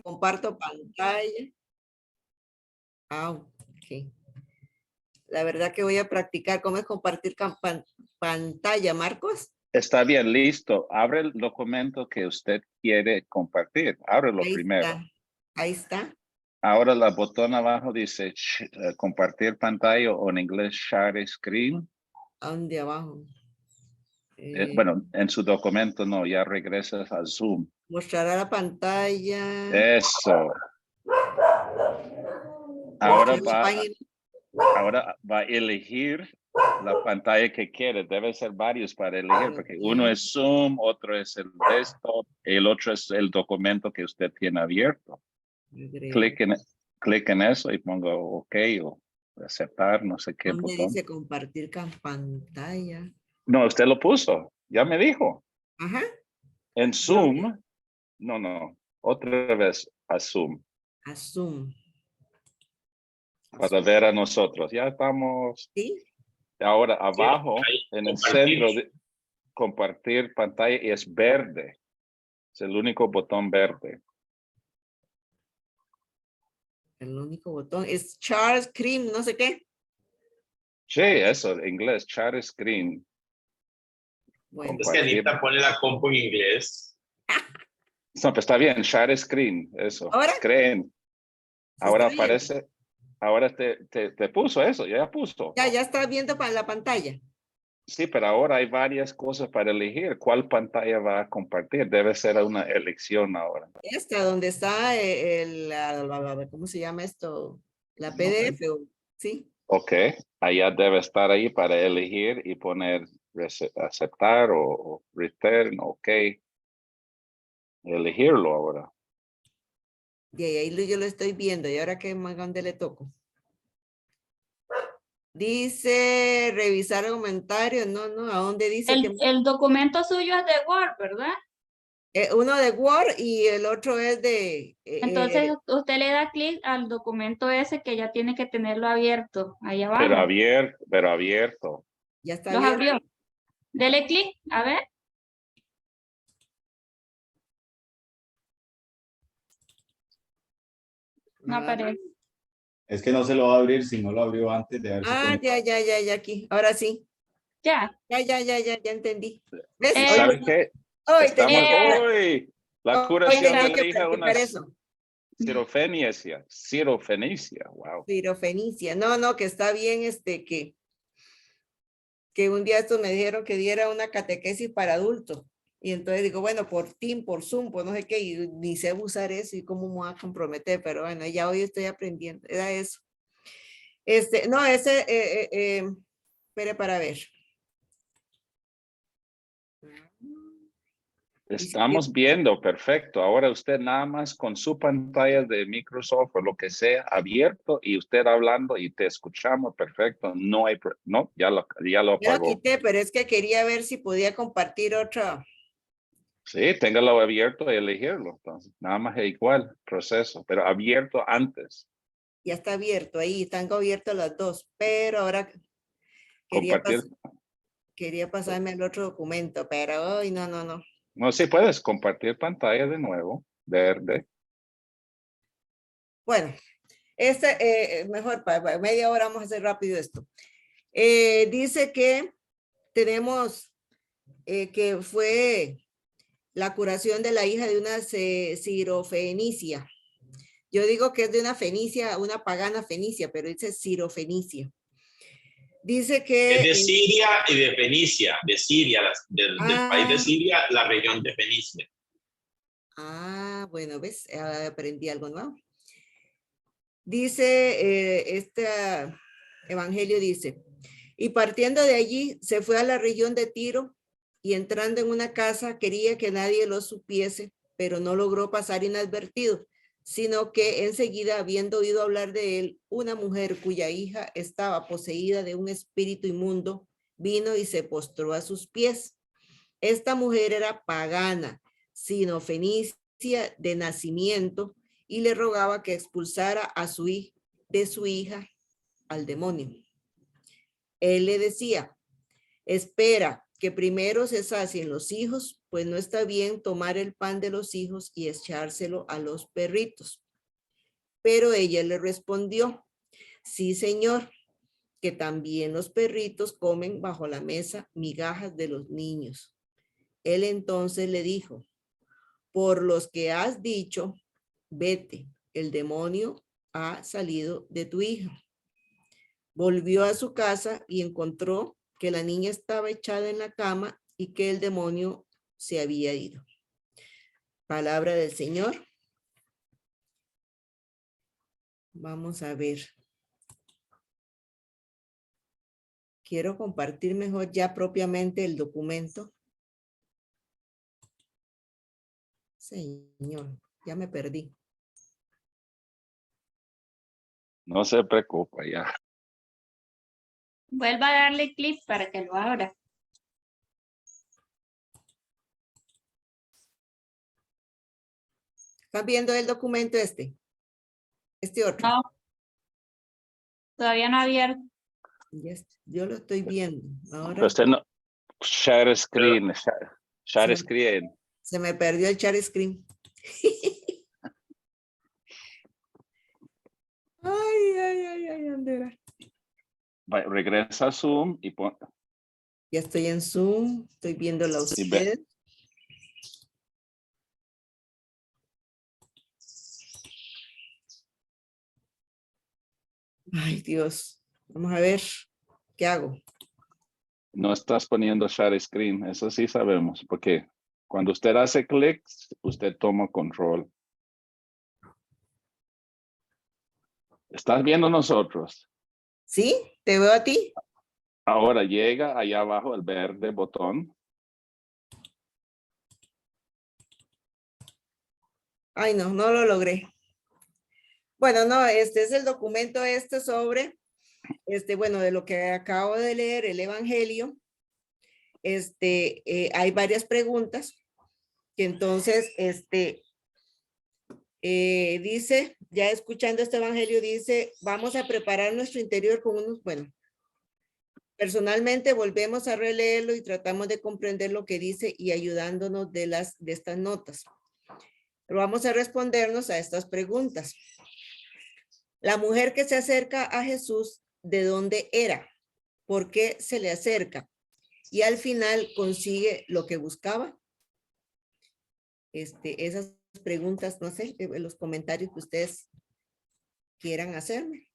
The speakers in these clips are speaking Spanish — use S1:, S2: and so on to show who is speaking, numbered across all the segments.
S1: Comparto pantalla. Ah, ok. La verdad que voy a practicar cómo es compartir pantalla, Marcos.
S2: Está bien, listo. Abre el documento que usted quiere compartir. Ábrelo
S1: Ahí
S2: primero.
S1: está. Ahí está.
S2: Ahora la botón abajo dice compartir pantalla o en inglés share screen.
S1: ¿A dónde abajo?
S2: Bueno, en su documento no, ya regresas a Zoom.
S1: Mostrará la pantalla.
S2: Eso. Ahora va a elegir la pantalla que quiere. Debe ser varios para elegir, porque uno es Zoom, otro es el desktop, el otro es el documento que usted tiene abierto. Clic en eso y pongo OK o aceptar, no sé qué
S1: ¿Dónde
S2: botón.
S1: dice compartir pantalla?
S2: No, usted lo puso, ya me dijo.
S1: Ajá.
S2: En Zoom, no, otra vez a Zoom.
S1: A Zoom.
S2: Para ver a nosotros, ya estamos.
S1: ¿Sí?
S2: Ahora abajo, en el centro de compartir pantalla es verde. Es el único botón verde.
S1: El único botón es Share Screen, no sé qué.
S2: Sí, eso, en inglés, share screen.
S1: Bueno.
S3: Es que Anita pone la compu en inglés.
S2: No, pues está bien, share screen, eso.
S1: ¿Ahora?
S2: Screen. Ahora aparece, ahora te puso eso, ya puso.
S1: Ya está viendo para la pantalla.
S2: Sí, pero ahora hay varias cosas para elegir. ¿Cuál pantalla va a compartir? Debe ser una elección ahora.
S1: Esta, donde está ¿cómo se llama esto? La PDF, ¿sí?
S2: Ok, allá debe estar ahí para elegir y poner aceptar o return, ok. Elegirlo ahora.
S1: Y ahí yo lo estoy viendo. ¿Y ahora qué más dónde le toco? Dice revisar comentarios. No, ¿a dónde dice?
S4: El documento suyo es de Word, ¿verdad?
S1: Uno de Word y el otro es de...
S4: Entonces usted le da clic al documento ese que ya tiene que tenerlo abierto ahí abajo.
S2: Pero abierto.
S1: Ya está
S4: ¿Los
S1: abierto.
S4: abrió? Dele clic, a ver. No aparece.
S5: Es que no se lo va a abrir si no lo abrió antes de haberse conectado.
S1: Ya, aquí. Ahora sí.
S4: Ya.
S1: Ya entendí. ¿Ves?
S2: ¿Saben qué? Estamos hoy. La curación de la hija una cirofenicia. Cirofenicia, wow.
S1: Cirofenicia. No, que está bien que un día estos me dijeron que diera una catequesis para adultos. Y entonces digo, bueno, por Team, por Zoom, pues no sé qué, y ni sé usar eso y cómo me voy a comprometer, pero bueno, ya hoy estoy aprendiendo, era eso. No, espere para ver.
S2: Estamos viendo, perfecto. Ahora usted nada más con su pantalla de Microsoft o lo que sea abierto y usted hablando y te escuchamos, perfecto. No hay, no, ya lo
S1: Ya lo
S2: apagó.
S1: quité, pero es que quería ver si podía compartir otra.
S2: Sí, téngalo abierto y elegirlo. Entonces, nada más es igual proceso, pero abierto antes.
S1: Ya está abierto ahí, están abiertos las dos, pero ahora quería pasarme al otro documento, pero hoy no.
S2: No, sí puedes compartir pantalla de nuevo, verde.
S1: Bueno, mejor para media hora vamos a hacer rápido esto. Dice que tenemos que fue la curación de la hija de una cirofenicia. Yo digo que es de una fenicia, una pagana fenicia, pero dice cirofenicia. Dice que...
S3: Es de Siria y de Fenicia, de Siria, del país de Siria, la región de Fenicia.
S1: Bueno, ¿ves? Aprendí algo nuevo. Dice, este evangelio dice, y partiendo de allí se fue a la región de Tiro y entrando en una casa quería que nadie lo supiese, pero no logró pasar inadvertido, sino que enseguida, habiendo oído hablar de él, una mujer cuya hija estaba poseída de un espíritu inmundo, vino y se postró a sus pies. Esta mujer era pagana, sinofenicia de nacimiento, y le rogaba que expulsara de su hija al demonio. Él le decía, espera, que primero se sacien los hijos, pues no está bien tomar el pan de los hijos y echárselo a los perritos. Pero ella le respondió, sí, señor, que también los perritos comen bajo la mesa migajas de los niños. Él entonces le dijo, por los que has dicho, vete, el demonio ha salido de tu hija. Volvió a su casa y encontró que la niña estaba echada en la cama y que el demonio se había ido. Palabra del Señor. Vamos a ver. Quiero compartir mejor ya propiamente el documento. Señor, ya me perdí.
S2: No se preocupe ya.
S4: Vuelva a darle clic para que lo abra.
S1: ¿Están viendo el documento este? Este otro.
S4: No. Todavía no ha abierto.
S1: Yo lo estoy viendo. Ahora
S2: Pero usted no. Share screen. Share
S1: Sí.
S2: screen.
S1: se me perdió el share screen. Ay, Andera.
S2: Regresa a Zoom y pon.
S1: Ya estoy en Zoom, estoy viéndola a
S2: Sí, ve.
S1: usted. Ay, Dios. Vamos a ver. ¿Qué hago?
S2: No estás poniendo share screen, eso sí sabemos, porque cuando usted hace clics, usted toma control. ¿Estás viendo nosotros?
S1: ¿Sí? ¿Te veo a ti?
S2: Ahora llega allá abajo el verde botón.
S1: Ay, no lo logré. Bueno, no, este es el documento sobre, bueno, de lo que acabo de leer, el Evangelio. Hay varias preguntas que entonces, dice, ya escuchando este Evangelio, dice, vamos a preparar nuestro interior con unos, bueno, personalmente volvemos a releerlo y tratamos de comprender lo que dice y ayudándonos de estas notas. Pero vamos a respondernos a estas preguntas. La mujer que se acerca a Jesús, ¿de dónde era? ¿Por qué se le acerca? Y al final consigue lo que buscaba. Esas preguntas, no sé, los comentarios que ustedes quieran hacerme.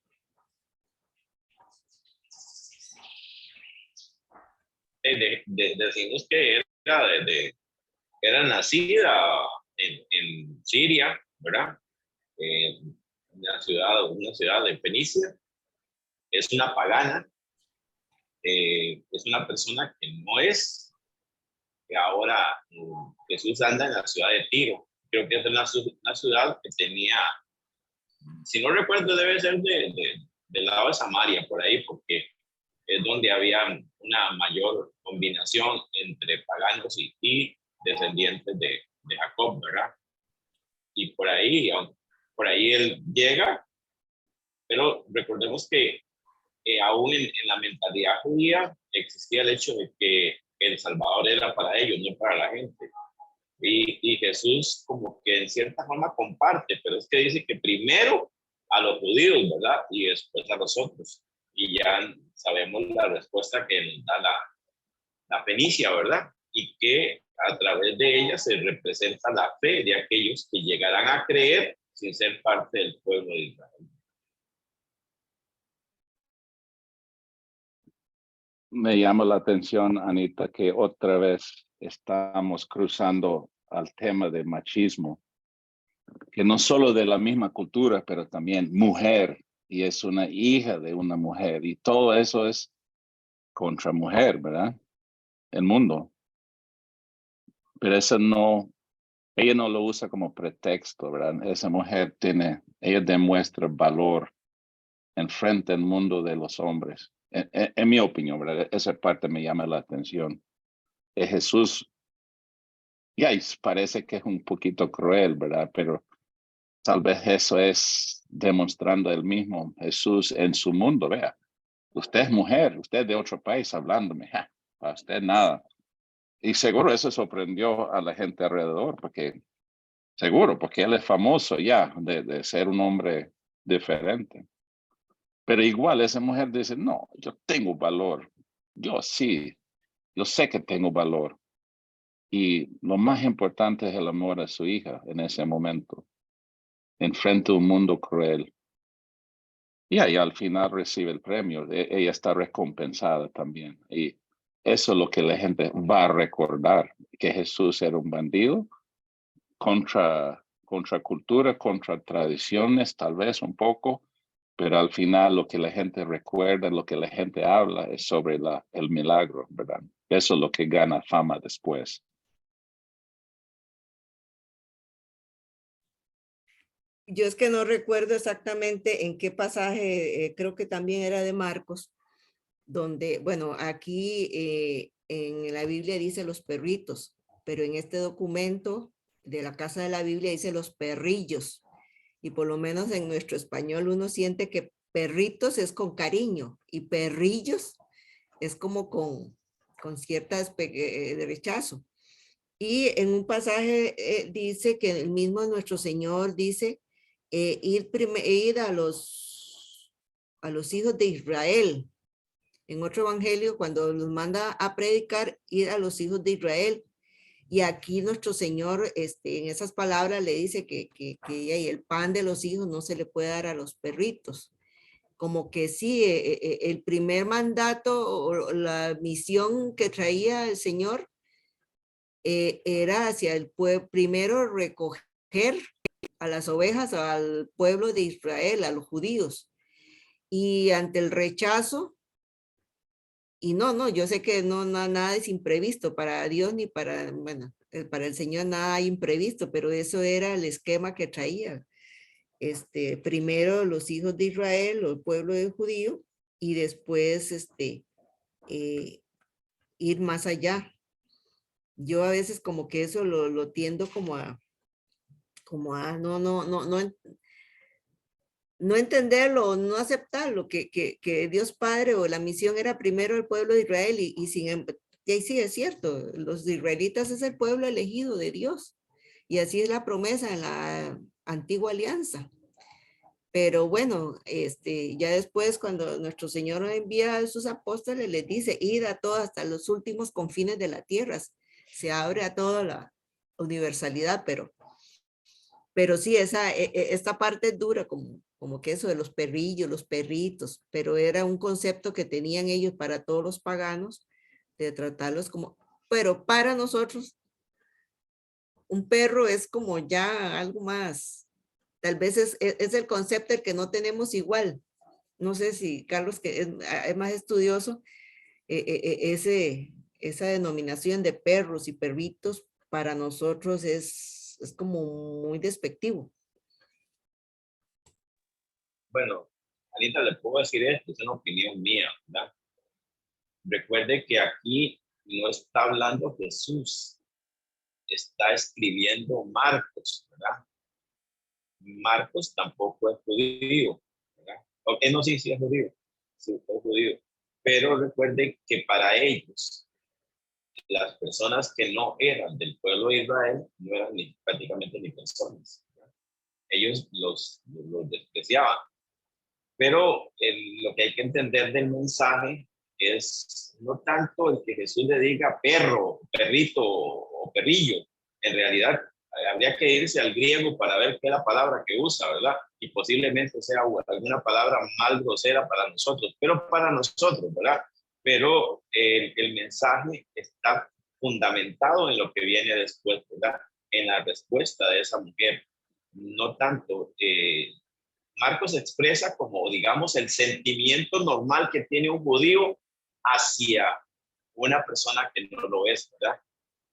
S3: Decimos que era nacida en Siria, ¿verdad? En una ciudad de Fenicia. Es una pagana. Es una persona que no es, que ahora Jesús anda en la ciudad de Tiro. Creo que es una ciudad que tenía, si no recuerdo, debe ser del lado de Samaria, por ahí, porque es donde había una mayor combinación entre paganos y descendientes de Jacob, ¿verdad? Y por ahí él llega, pero recordemos que aún en la mentalidad judía existía el hecho de que el Salvador era para ellos, no para la gente. Y Jesús como que en cierta forma comparte, pero es que dice que primero a los judíos, ¿verdad? Y después a los otros. Y ya sabemos la respuesta que nos da la Fenicia, ¿verdad? Y que a través de ella se representa la fe de aquellos que llegarán a creer sin ser parte del pueblo de Israel.
S2: Me llama la atención, Anita, que otra vez estamos cruzando al tema de machismo, que no solo de la misma cultura, pero también mujer, y es una hija de una mujer, y todo eso es contra mujer, ¿verdad? El mundo. Pero eso no, ella no lo usa como pretexto, ¿verdad? Esa mujer ella demuestra valor en frente al mundo de los hombres. En mi opinión, ¿verdad? Esa parte me llama la atención. Jesús, ya parece que es un poquito cruel, ¿verdad? Pero tal vez eso es demostrando el mismo Jesús en su mundo. Vea, usted es mujer, usted es de otro país hablándome. Para usted nada. Y seguro eso sorprendió a la gente alrededor, porque seguro, porque él es famoso ya de ser un hombre diferente. Pero igual esa mujer dice, no, yo tengo valor. Yo sí, yo sé que tengo valor. Y lo más importante es el amor a su hija en ese momento, enfrente a un mundo cruel. Y ahí al final recibe el premio. Ella está recompensada también. Y eso es lo que la gente va a recordar, que Jesús era un bandido contra cultura, contra tradiciones, tal vez un poco, pero al final lo que la gente recuerda, lo que la gente habla es sobre el milagro, ¿verdad? Eso es lo que gana fama después.
S1: Yo es que no recuerdo exactamente en qué pasaje, creo que también era de Marcos, donde, bueno, aquí en la Biblia dice los perritos, pero en este documento de la Casa de la Biblia dice los perrillos. Y por lo menos en nuestro español uno siente que perritos es con cariño y perrillos es como con cierta de rechazo. Y en un pasaje dice que el mismo nuestro Señor dice ir a los hijos de Israel. En otro evangelio, cuando los manda a predicar, ir a los hijos de Israel. Y aquí nuestro Señor, en esas palabras, le dice que el pan de los hijos no se le puede dar a los perritos. Como que sí, el primer mandato o la misión que traía el Señor era hacia el pueblo, primero recoger a las ovejas, al pueblo de Israel, a los judíos. Y ante el rechazo, y no, yo sé que nada es imprevisto para Dios ni para, bueno, para el Señor nada hay imprevisto, pero eso era el esquema que traía. Primero los hijos de Israel, o el pueblo de judío, y después ir más allá. Yo a veces como que eso lo tiendo como a no entenderlo, no aceptarlo, que Dios Padre o la misión era primero el pueblo de Israel y ahí sí es cierto, los israelitas es el pueblo elegido de Dios y así es la promesa en la antigua alianza. Pero bueno, ya después cuando nuestro Señor envía a sus apóstoles, les dice, ir a todos hasta los últimos confines de la tierra. Se abre a toda la universalidad, pero sí, esta parte es dura, como que eso de los perrillos, los perritos, pero era un concepto que tenían ellos para todos los paganos, de tratarlos como, pero para nosotros, un perro es como ya algo más, tal vez es el concepto el que no tenemos igual. No sé si Carlos, que es más estudioso, esa denominación de perros y perritos para nosotros es como muy despectivo.
S3: Bueno, Anita, le puedo decir esto, es una opinión mía, ¿verdad? Recuerde que aquí no está hablando Jesús, está escribiendo Marcos, ¿verdad? Marcos tampoco es judío, ¿verdad? Ok, no, sí es judío, sí es judío, pero recuerden que para ellos, las personas que no eran del pueblo de Israel no eran prácticamente ni personas, ¿verdad? Ellos los despreciaban. Pero lo que hay que entender del mensaje es no tanto el que Jesús le diga perro, perrito o perrillo. En realidad, habría que irse al griego para ver qué es la palabra que usa, ¿verdad? Y posiblemente sea alguna palabra mal grosera para nosotros, pero para nosotros, ¿verdad? Pero el mensaje está fundamentado en lo que viene después, ¿verdad? En la respuesta de esa mujer. No tanto... Marcos expresa como, digamos, el sentimiento normal que tiene un judío hacia una persona que no lo es, ¿verdad?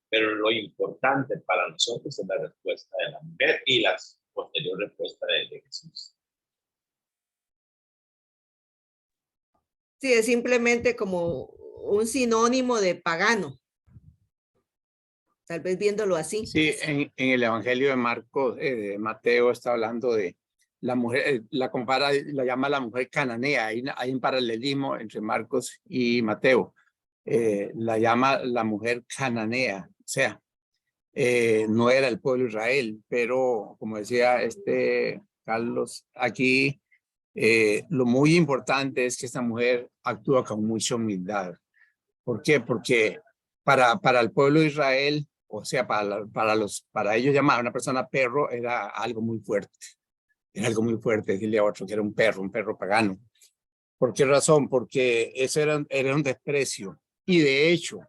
S3: Pero lo importante para nosotros es la respuesta de la mujer y la posterior respuesta de Jesús.
S1: Sí, es simplemente como un sinónimo de pagano. Tal vez viéndolo así.
S6: Sí, en el Evangelio de Marcos, Mateo está hablando de la mujer, la compara, la llama la mujer cananea. Hay un paralelismo entre Marcos y Mateo. la llama la mujer cananea, o sea, no era el pueblo de Israel, pero como decía Carlos, aquí lo muy importante es que esta mujer actúa con mucha humildad. ¿Por qué? Porque para el pueblo de Israel, o sea, para ellos llamar a una persona perro era algo muy fuerte. Era algo muy fuerte decirle a otro que era un perro pagano. ¿Por qué razón? Porque eso era un desprecio. Y de hecho,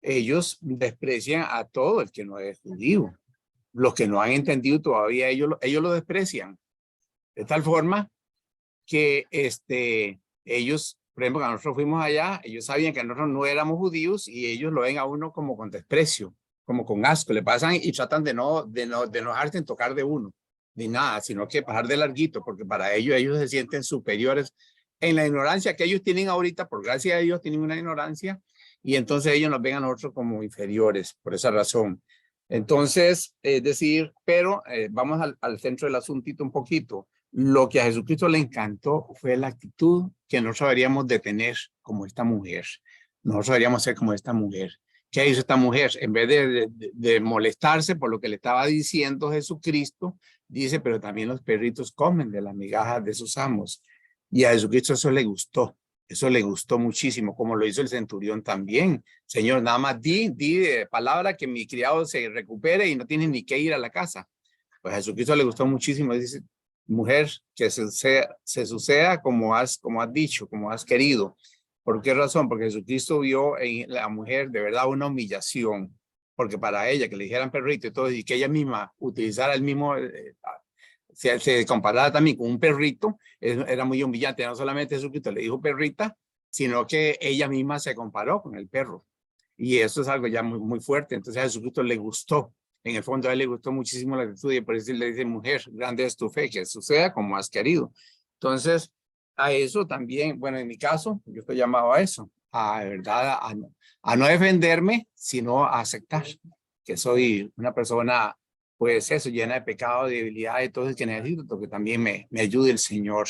S6: ellos desprecian a todo el que no es judío. Los que no han entendido todavía, ellos lo desprecian. De tal forma que ellos, por ejemplo, cuando nosotros fuimos allá, ellos sabían que nosotros no éramos judíos y ellos lo ven a uno como con desprecio, como con asco. Le pasan y tratan de no enojarse en tocar de uno, ni nada, sino que pasar de larguito, porque para ellos se sienten superiores en la ignorancia que ellos tienen ahorita. Por gracia de Dios tienen una ignorancia y entonces ellos nos ven a nosotros como inferiores por esa razón. Entonces, es decir, pero vamos al centro del asuntito un poquito. Lo que a Jesucristo le encantó fue la actitud que nosotros deberíamos de tener como esta mujer. Nosotros deberíamos ser como esta mujer. ¿Qué hizo esta mujer? En vez de molestarse por lo que le estaba diciendo Jesucristo, dice, pero también los perritos comen de las migajas de sus amos. Y a Jesucristo eso le gustó. Eso le gustó muchísimo, como lo hizo el centurión también. Señor, nada más di de palabra que mi criado se recupere y no tiene ni que ir a la casa. Pues a Jesucristo le gustó muchísimo. Dice, mujer, que se suceda como has dicho, como has querido. ¿Por qué razón? Porque Jesucristo vio en la mujer de verdad una humillación. Porque para ella, que le dijeran perrito y todo, y que ella misma utilizara el mismo... se comparara también con un perrito, era muy humillante. No solamente Jesucristo le dijo perrita, sino que ella misma se comparó con el perro. Y eso es algo ya muy, muy fuerte. Entonces a Jesucristo le gustó. En el fondo a él le gustó muchísimo la actitud y por eso le dice, mujer, grande es tu fe, que suceda como has querido. Entonces, a eso también, bueno, en mi caso, yo estoy llamado a eso, a verdad, a no defenderme, sino a aceptar que soy una persona, pues eso, llena de pecado, de debilidad, entonces que necesito que también me ayude el Señor.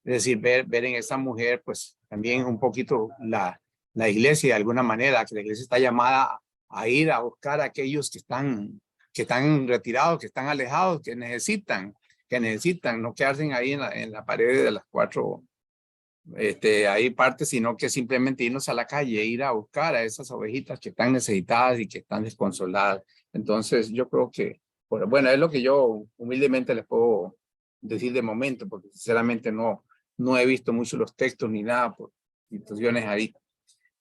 S6: Es decir, ver en esta mujer, pues también un poquito la iglesia de alguna manera, que la iglesia está llamada a ir a buscar a aquellos que están retirados, que están alejados, que necesitan no quedarse ahí en la pared de las cuatro ahí partes, sino que simplemente irnos a la calle, ir a buscar a esas ovejitas que están necesitadas y que están desconsoladas. Entonces yo creo que, bueno, es lo que yo humildemente les puedo decir de momento, porque sinceramente no he visto mucho los textos ni nada por situaciones ahí,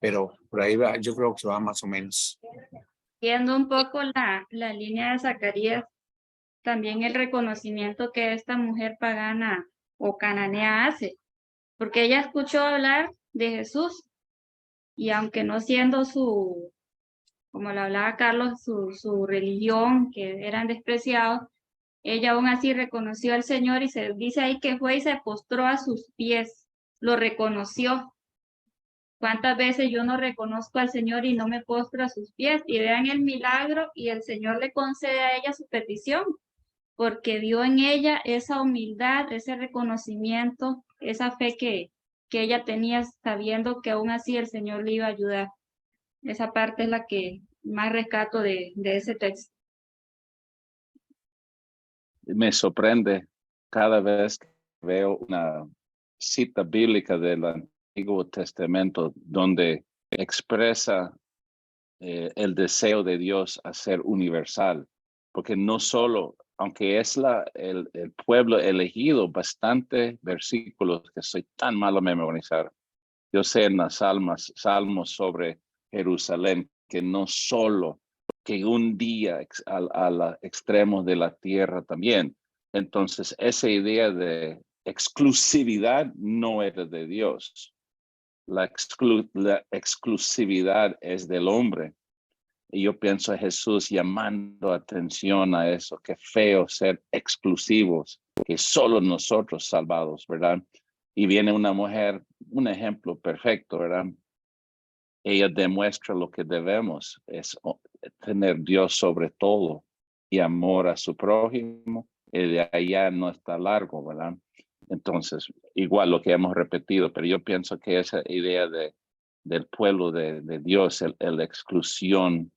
S6: pero por ahí va, yo creo que va más o menos.
S4: Viendo un poco la línea de Zacarías, también el reconocimiento que esta mujer pagana o cananea hace, porque ella escuchó hablar de Jesús y aunque no siendo como le hablaba Carlos, su religión, que eran despreciados, ella aún así reconoció al Señor y se dice ahí que fue y se postró a sus pies, lo reconoció. ¿Cuántas veces yo no reconozco al Señor y no me postro a sus pies? Y vean el milagro y el Señor le concede a ella su petición, porque vio en ella esa humildad, ese reconocimiento, esa fe que ella tenía sabiendo que aún así el Señor le iba a ayudar. Esa parte es la que más rescato de ese texto.
S2: Me sorprende cada vez que veo una cita bíblica del Antiguo Testamento donde expresa el deseo de Dios a ser universal, porque no solo, aunque es el pueblo elegido, bastante versículos que soy tan malo a memorizar. Yo sé en las salmos sobre Jerusalén que no solo que un día al extremo de la tierra también. Entonces, esa idea de exclusividad no era de Dios. La exclusividad es del hombre. Y yo pienso a Jesús llamando atención a eso. Qué feo ser exclusivos, que solo nosotros salvados, ¿verdad? Y viene una mujer, un ejemplo perfecto, ¿verdad? Ella demuestra lo que debemos, es tener Dios sobre todo y amor a su prójimo, y de allá no está largo, ¿verdad? Entonces, igual lo que hemos repetido, pero yo pienso que esa idea de del pueblo de Dios, la exclusión.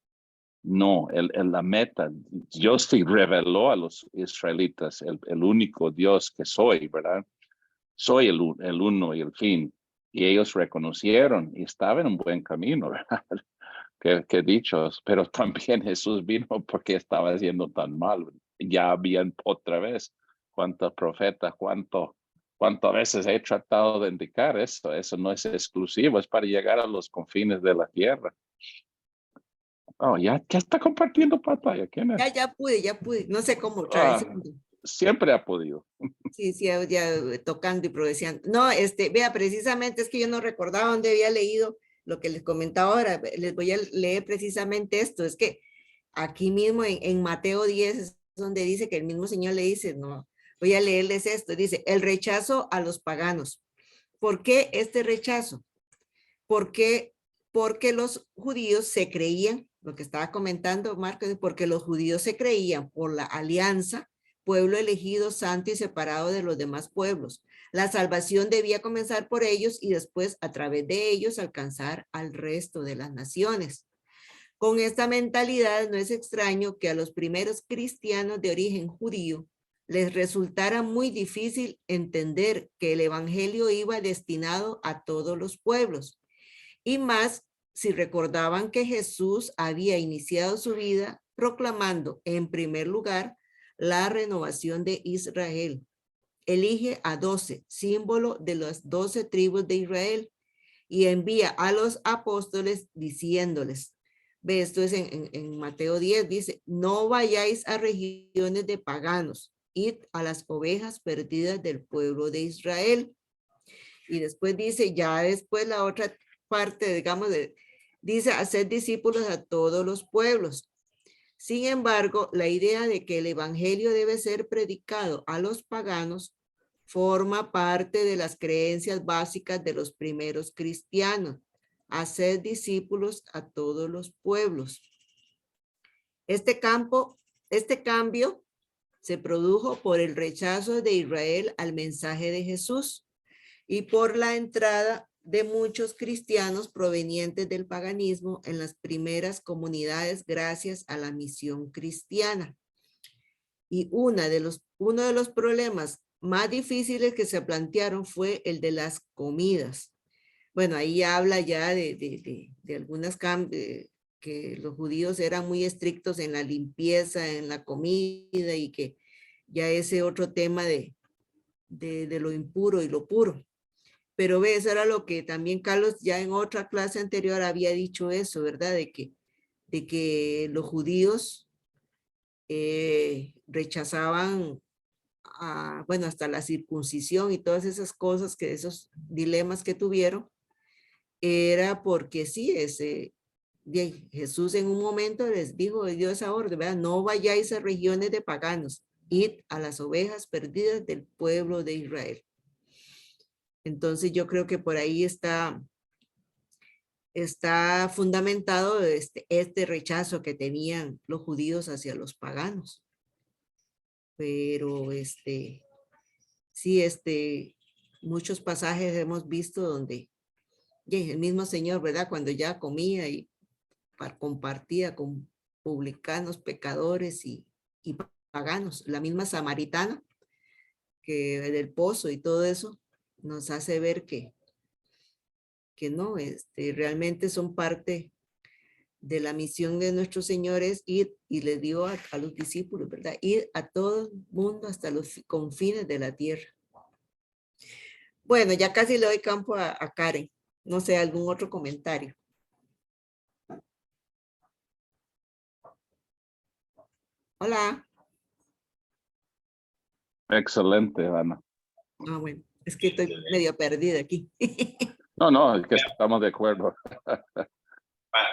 S2: No, la meta, Dios se reveló a los israelitas, el único Dios que soy, ¿verdad? Soy el uno y el fin. Y ellos reconocieron y estaban en un buen camino, ¿verdad? Que dichos, pero también Jesús vino porque estaba haciendo tan mal. Ya habían otra vez, cuántos profetas, cuántas veces he tratado de indicar eso no es exclusivo, es para llegar a los confines de la tierra. Oh, ya está compartiendo pantalla. ¿Quién es?
S1: Ya pude. No sé cómo otra vez.
S2: Siempre ha podido.
S1: Sí, ya tocando y progresando. No, vea, precisamente es que yo no recordaba dónde había leído lo que les comentaba ahora. Les voy a leer precisamente esto. Es que aquí mismo en Mateo 10 es donde dice que el mismo Señor le dice, no, voy a leerles esto. Dice, el rechazo a los paganos. ¿Por qué este rechazo? Porque los judíos se creían, lo que estaba comentando Marcos, porque los judíos se creían por la alianza, pueblo elegido, santo y separado de los demás pueblos. La salvación debía comenzar por ellos y después a través de ellos alcanzar al resto de las naciones. Con esta mentalidad no es extraño que a los primeros cristianos de origen judío les resultara muy difícil entender que el evangelio iba destinado a todos los pueblos. Y más si recordaban que Jesús había iniciado su vida proclamando en primer lugar la renovación de Israel. Elige a 12, símbolo de las 12 tribus de Israel, y envía a los apóstoles diciéndoles, ve, esto es en Mateo 10, dice, no vayáis a regiones de paganos, id a las ovejas perdidas del pueblo de Israel. Y después dice, ya después la otra parte, digamos, dice, hacer discípulos a todos los pueblos. Sin embargo, la idea de que el evangelio debe ser predicado a los paganos forma parte de las creencias básicas de los primeros cristianos. Hacer discípulos a todos los pueblos. Este cambio se produjo por el rechazo de Israel al mensaje de Jesús y por la entrada de muchos cristianos provenientes del paganismo en las primeras comunidades gracias a la misión cristiana. Y uno de los problemas más difíciles que se plantearon fue el de las comidas. Bueno, ahí habla ya de algunas cambios, que los judíos eran muy estrictos en la limpieza, en la comida, y que ya ese otro tema de lo impuro y lo puro. Pero ve, eso era lo que también Carlos ya en otra clase anterior había dicho eso, ¿verdad? De que los judíos rechazaban, bueno, hasta la circuncisión y todas esas cosas, que esos dilemas que tuvieron, era porque sí, Jesús en un momento les dijo, dio esa orden, ¿verdad? No vayáis a regiones de paganos, id a las ovejas perdidas del pueblo de Israel. Entonces yo creo que por ahí está fundamentado este rechazo que tenían los judíos hacia los paganos. Pero sí, muchos pasajes hemos visto donde el mismo Señor, ¿verdad? Cuando ya comía y compartía con publicanos, pecadores y paganos, la misma samaritana que del pozo y todo eso, nos hace ver que no, realmente son parte de la misión de nuestros señores, ir, y le dio a los discípulos, ¿verdad? Ir a todo el mundo hasta los confines de la tierra. Bueno, ya casi le doy campo a Karen. No sé, algún otro comentario. Hola.
S2: Excelente, Ana.
S1: Bueno, es que estoy medio perdida aquí.
S2: No, es que estamos de acuerdo.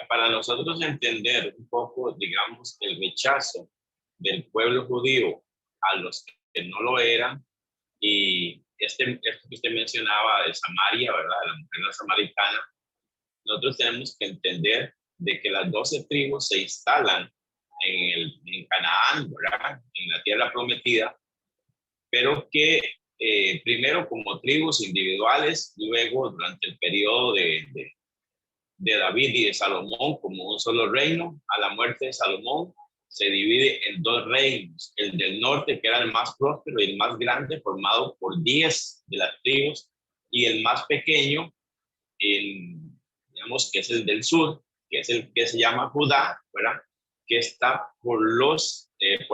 S3: Para nosotros entender un poco, digamos, el rechazo del pueblo judío a los que no lo eran, y esto que usted mencionaba de Samaria, ¿verdad? De la mujer samaritana, nosotros tenemos que entender de que las 12 tribus se instalan en Canaán, ¿verdad? En la tierra prometida, pero que primero como tribus individuales, luego durante el periodo de de David y de Salomón como un solo reino. A la muerte de Salomón se divide en 2 reinos, el del norte, que era el más próspero y el más grande, formado por 10 de las tribus, y el más pequeño, digamos que es el del sur, que es el que se llama Judá, ¿verdad? Que está por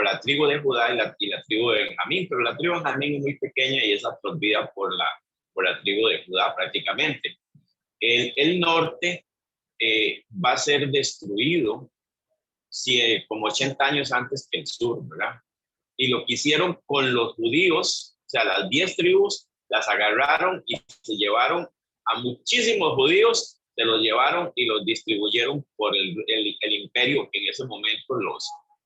S3: la tribu de Judá y la tribu de Benjamín, pero la tribu de Benjamín es muy pequeña y es absorbida por la tribu de Judá prácticamente. El norte va a ser destruido como 80 años antes que el sur, ¿verdad? Y lo que hicieron con los judíos, o sea, las 10 tribus, las agarraron y se llevaron a muchísimos judíos, se los llevaron y los distribuyeron por el imperio que en ese momento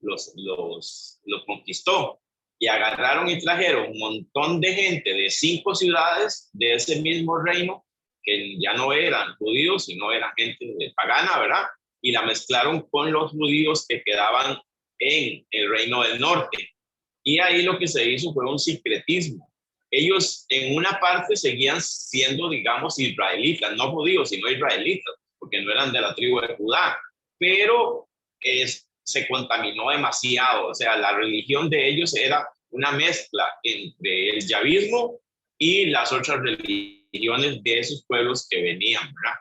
S3: los conquistó. Y agarraron y trajeron un montón de gente de 5 ciudades de ese mismo reino, que ya no eran judíos, sino eran gente pagana, ¿verdad? Y la mezclaron con los judíos que quedaban en el reino del norte. Y ahí lo que se hizo fue un sincretismo. Ellos en una parte seguían siendo, digamos, israelitas, no judíos, sino israelitas, porque no eran de la tribu de Judá, pero se contaminó demasiado. O sea, la religión de ellos era una mezcla entre el yavismo y las otras religiones de esos pueblos que venían, ¿verdad?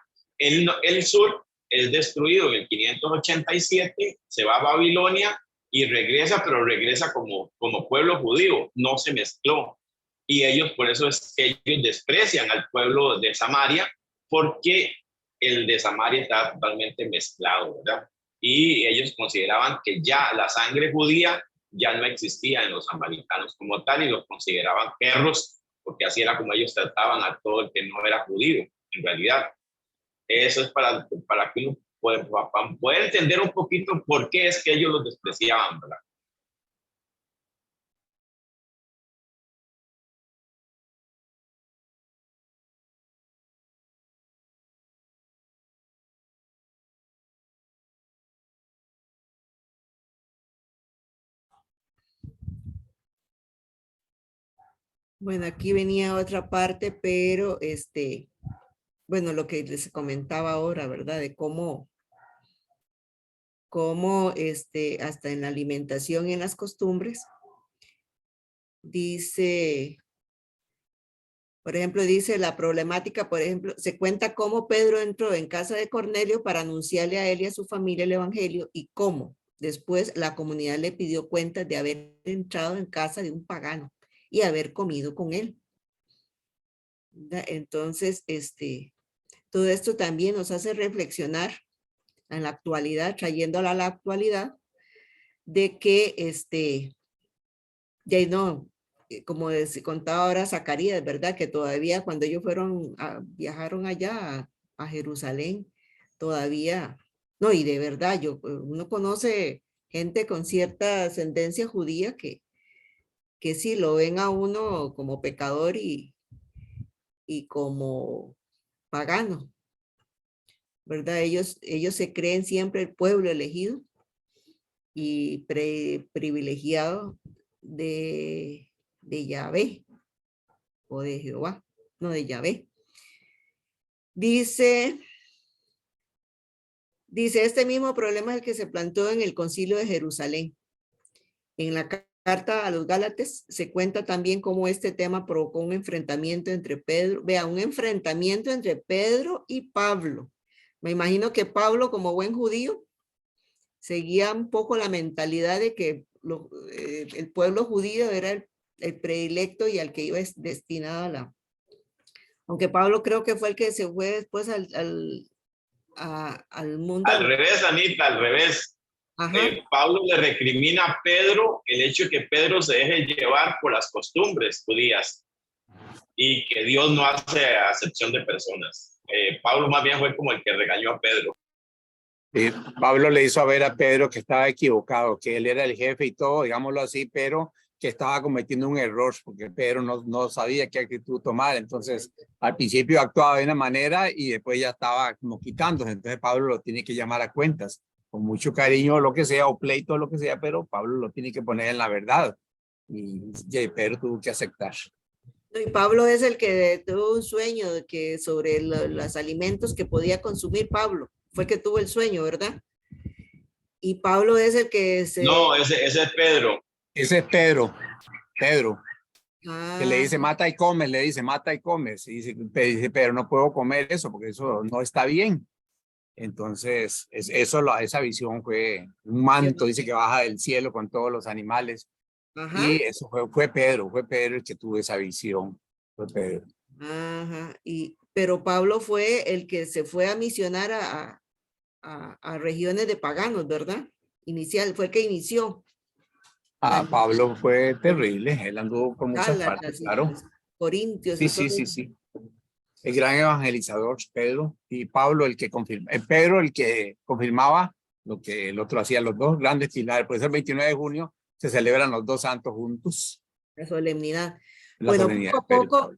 S3: El sur es destruido en el 587, se va a Babilonia y regresa, pero regresa como pueblo judío, no se mezcló. Y ellos, por eso es que ellos desprecian al pueblo de Samaria, porque el de Samaria está totalmente mezclado, ¿verdad? Y ellos consideraban que ya la sangre judía ya no existía en los samaritanos como tal, y los consideraban perros, porque así era como ellos trataban a todo el que no era judío, en realidad. Eso es para que uno pueda entender un poquito por qué es que ellos los despreciaban, ¿verdad?
S1: Bueno, aquí venía otra parte, pero bueno, lo que les comentaba ahora, ¿verdad? De cómo hasta en la alimentación y en las costumbres, dice, por ejemplo, dice la problemática, por ejemplo, se cuenta cómo Pedro entró en casa de Cornelio para anunciarle a él y a su familia el evangelio, y cómo después la comunidad le pidió cuentas de haber entrado en casa de un pagano y haber comido con él. Entonces, todo esto también nos hace reflexionar en la actualidad, trayéndola a la actualidad, de que ya no, como contaba ahora Zacarías, ¿verdad? Que todavía cuando ellos viajaron allá a Jerusalén, todavía, no, y de verdad, uno conoce gente con cierta ascendencia judía que sí lo ven a uno como pecador y como pagano, ¿verdad? Ellos se creen siempre el pueblo elegido y privilegiado de Yahvé o de Jehová, no de Yahvé. Dice, este mismo problema es el que se planteó en el Concilio de Jerusalén. En la carta a los Gálatas se cuenta también cómo este tema provocó un enfrentamiento entre un enfrentamiento entre Pedro y Pablo. Me imagino que Pablo, como buen judío, seguía un poco la mentalidad de que el pueblo judío era el predilecto y al que iba destinado aunque Pablo creo que fue el que se fue después al mundo.
S3: Al revés, Anita, al revés. Pablo le recrimina a Pedro el hecho de que Pedro se deje llevar por las costumbres judías y que Dios no hace acepción de personas. Pablo más bien fue como el que regañó a Pedro.
S6: Pablo le hizo ver a Pedro que estaba equivocado, que él era el jefe y todo, digámoslo así, pero que estaba cometiendo un error porque Pedro no sabía qué actitud tomar. Entonces, al principio actuaba de una manera y después ya estaba como quitándose. Entonces, Pablo lo tiene que llamar a cuentas, con mucho cariño, lo que sea, o pleito, lo que sea, pero Pablo lo tiene que poner en la verdad. Y Pedro tuvo que aceptar.
S1: No, y Pablo es el que tuvo un sueño de que sobre los alimentos que podía consumir Pablo. Fue que tuvo el sueño, ¿verdad? Y Pablo es el que
S3: No, ese es Pedro.
S6: Ese es Pedro, que le dice,
S1: Ah,
S6: mata y come, le dice, mata y come. Y dice, pero no puedo comer eso porque eso no está bien. Entonces, esa visión fue un manto, dice que baja del cielo con todos los animales.
S1: ajá,
S6: Y eso fue Pedro el que tuvo esa visión. Fue Pedro.
S1: ajá. Pero Pablo fue el que se fue a misionar a regiones de paganos, ¿verdad? Fue el que inició la
S6: Pablo fue terrible, él anduvo por muchas partes,
S1: Gálatas y
S6: claro.
S1: los Corintios
S6: Sí,
S1: y todo
S6: sí, sí,
S1: eso.
S6: sí. El gran evangelizador, Pedro, y Pablo el que confirma, Pedro el que confirmaba lo que el otro hacía, los dos grandes pilares. Por eso el 29 de junio se celebran los dos santos juntos,
S1: La solemnidad.
S6: la
S1: Bueno,
S6: solemnidad de Pedro y Pablo.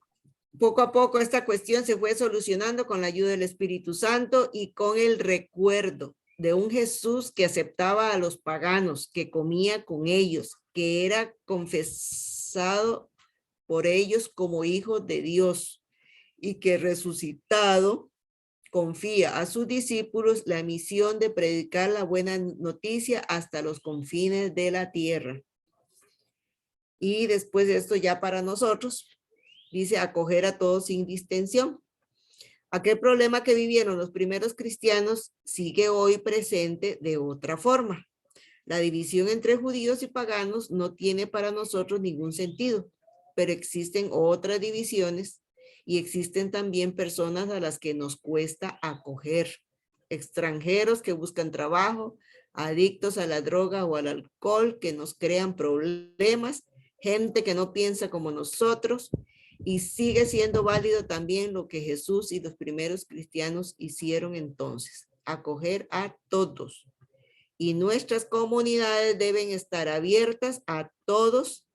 S1: poco a poco esta cuestión se fue solucionando con la ayuda del Espíritu Santo y con el recuerdo de un Jesús que aceptaba a los paganos, que comía con ellos, que era confesado por ellos como hijo de Dios y que resucitado confía a sus discípulos la misión de predicar la buena noticia hasta los confines de la tierra. Y después de esto ya para nosotros, dice acoger a todos sin distinción. Aquel problema que vivieron los primeros cristianos sigue hoy presente de otra forma. La división entre judíos y paganos no tiene para nosotros ningún sentido, pero existen otras divisiones y existen también personas a las que nos cuesta acoger, extranjeros que buscan trabajo, adictos a la droga o al alcohol que nos crean problemas, gente que no piensa como nosotros, y sigue siendo válido también lo que Jesús y los primeros cristianos hicieron entonces, acoger a todos. Y nuestras comunidades deben estar abiertas a todos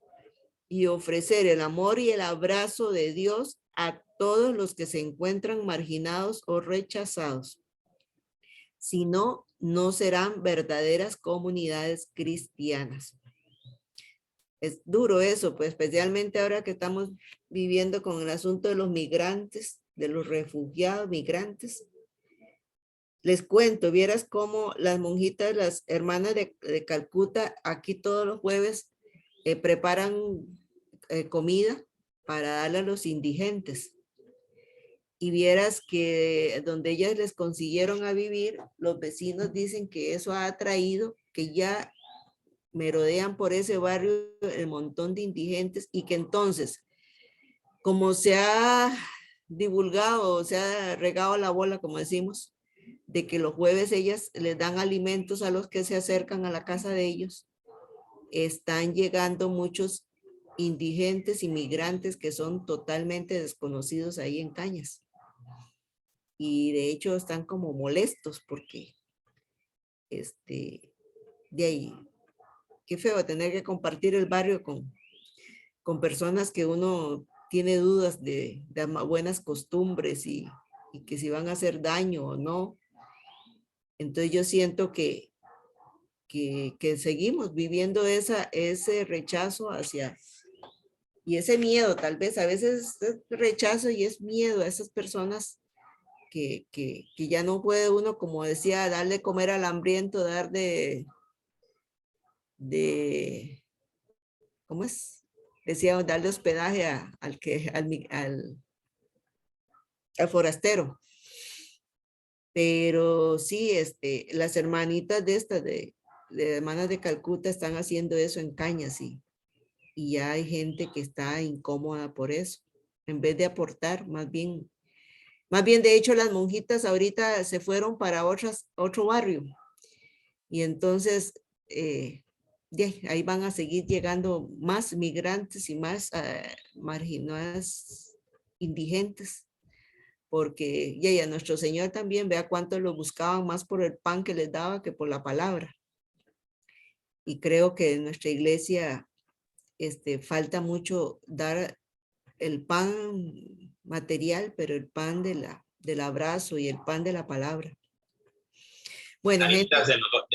S1: y ofrecer el amor y el abrazo de Dios a todos los que se encuentran marginados o rechazados. Si no, no serán verdaderas comunidades cristianas. Es duro eso, pues especialmente ahora que estamos viviendo con el asunto de los migrantes, de los refugiados, migrantes. Les cuento, vieras cómo las monjitas, las hermanas de Calcuta, aquí todos los jueves preparan comida para darle a los indigentes. Y vieras que donde ellas les consiguieron a vivir, los vecinos dicen que eso ha atraído, que ya merodean por ese barrio el montón de indigentes y que entonces, como se ha divulgado, se ha regado la bola, como decimos, de que los jueves ellas les dan alimentos a los que se acercan a la casa de ellos, están llegando muchos indigentes, inmigrantes que son totalmente desconocidos ahí en Cañas. Y de hecho están como molestos porque de ahí, qué feo tener que compartir el barrio con personas que uno tiene dudas de buenas costumbres y que si van a hacer daño o no. Entonces yo siento que seguimos viviendo ese rechazo hacia, y ese miedo, tal vez a veces es rechazo y es miedo a esas personas que ya no puede uno, como decía, darle comer al hambriento, dar de ¿cómo es? Decía, darle hospedaje al forastero. Pero sí, las hermanitas de hermanas de Calcuta están haciendo eso en Cañas y ya hay gente que está incómoda por eso. En vez de aportar, más bien de hecho las monjitas ahorita se fueron para otro barrio y entonces ahí van a seguir llegando más migrantes y más marginadas indigentes. Porque ya nuestro Señor también, vea cuánto lo buscaban más por el pan que les daba que por la palabra. Y creo que en nuestra iglesia falta mucho dar el pan material, pero el pan del abrazo y el pan de la palabra. Bueno, gente,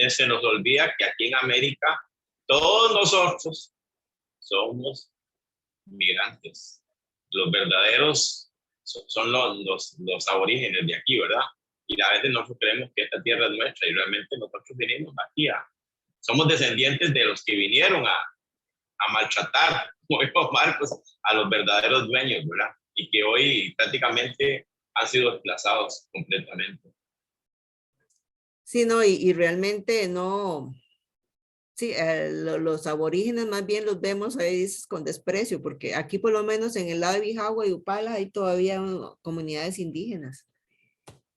S3: se nos olvida que aquí en América todos nosotros somos migrantes. los verdaderos son los aborígenes de aquí, ¿verdad? Y a veces nosotros creemos que esta tierra es nuestra y realmente nosotros venimos aquí somos descendientes de los que vinieron a maltratar, como dijo Marcos, a los verdaderos dueños, ¿verdad? Y que hoy prácticamente han sido desplazados completamente.
S1: Sí, no, y realmente no, sí, los aborígenes más bien los vemos ahí con desprecio, porque aquí por lo menos en el lado de Bijagua y Upala hay todavía comunidades indígenas.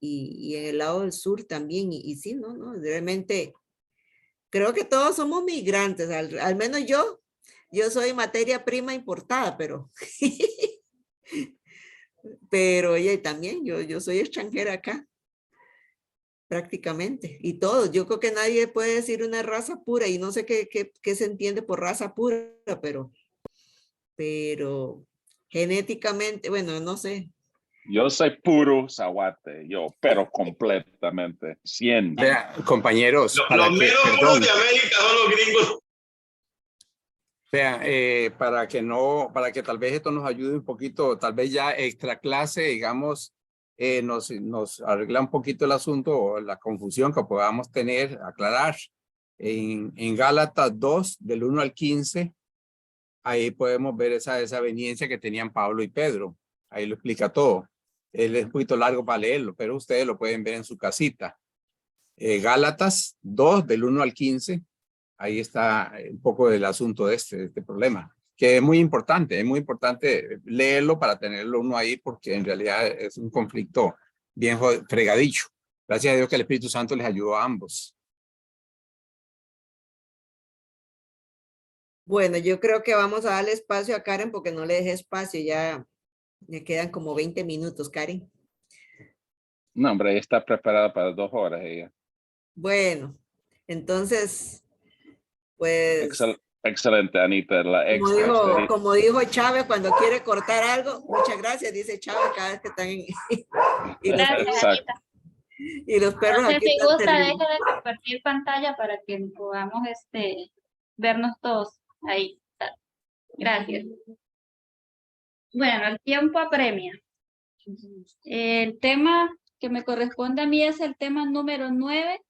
S1: Y en el lado del sur también, y sí, no, realmente creo que todos somos migrantes, al menos yo soy materia prima importada, pero pero oye, también yo soy extranjera acá, prácticamente, y todos, yo creo que nadie puede decir una raza pura, y no sé qué se entiende por raza pura, pero genéticamente, bueno, no sé.
S2: Yo soy puro zaguate, pero completamente, 100.
S6: Vea, compañeros,
S3: Los meros puros de América son los gringos.
S6: Vean, para que tal vez esto nos ayude un poquito, tal vez ya extra clase, digamos, nos arregla un poquito el asunto o la confusión que podamos tener, aclarar. En Gálatas 2, del 1 al 15, ahí podemos ver esa desaveniencia que tenían Pablo y Pedro. Ahí lo explica todo. Él es un poquito largo para leerlo, pero ustedes lo pueden ver en su casita. Gálatas 2, del 1 al 15. Ahí está un poco del asunto de este problema, que es muy importante leerlo para tenerlo uno ahí, porque en realidad es un conflicto bien fregadicho. Gracias a Dios que el Espíritu Santo les ayudó a ambos.
S1: Bueno, yo creo que vamos a darle espacio a Karen porque no le dejé espacio, ya me quedan como 20 minutos, Karen.
S2: No, hombre, ella está preparada para 2 horas ella.
S1: Bueno, entonces, pues,
S2: Excelente, Anita, la extra.
S1: como dijo Chávez cuando quiere cortar algo, muchas gracias, dice Chávez cada vez que están en...
S4: Gracias,
S2: Exacto.
S4: Anita.
S1: Y los perros
S4: No sé
S1: aquí
S4: si
S1: están
S4: gusta, deje
S1: terribles.
S4: de compartir pantalla para que podamos vernos todos ahí. Gracias. Bueno, el tiempo apremia. El tema que me corresponde a mí es el tema número 9,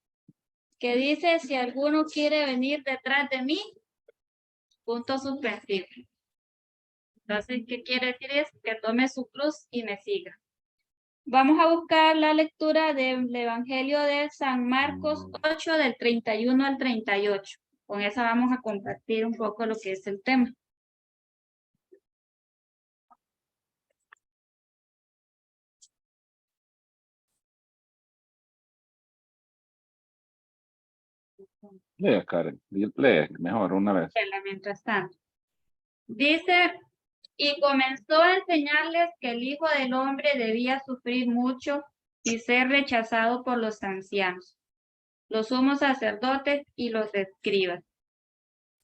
S4: que dice: si alguno quiere venir detrás de mí, punto suspensivo. Entonces, ¿qué quiere decir? Es que tome su cruz y me siga. Vamos a buscar la lectura del Evangelio de San Marcos 8, del 31 al 38. Con esa vamos a compartir un poco lo que es el tema.
S2: Lea, Karen, lee mejor una vez.
S4: Mientras tanto, dice: y comenzó a enseñarles que el Hijo del Hombre debía sufrir mucho y ser rechazado por los ancianos, los sumos sacerdotes y los escribas,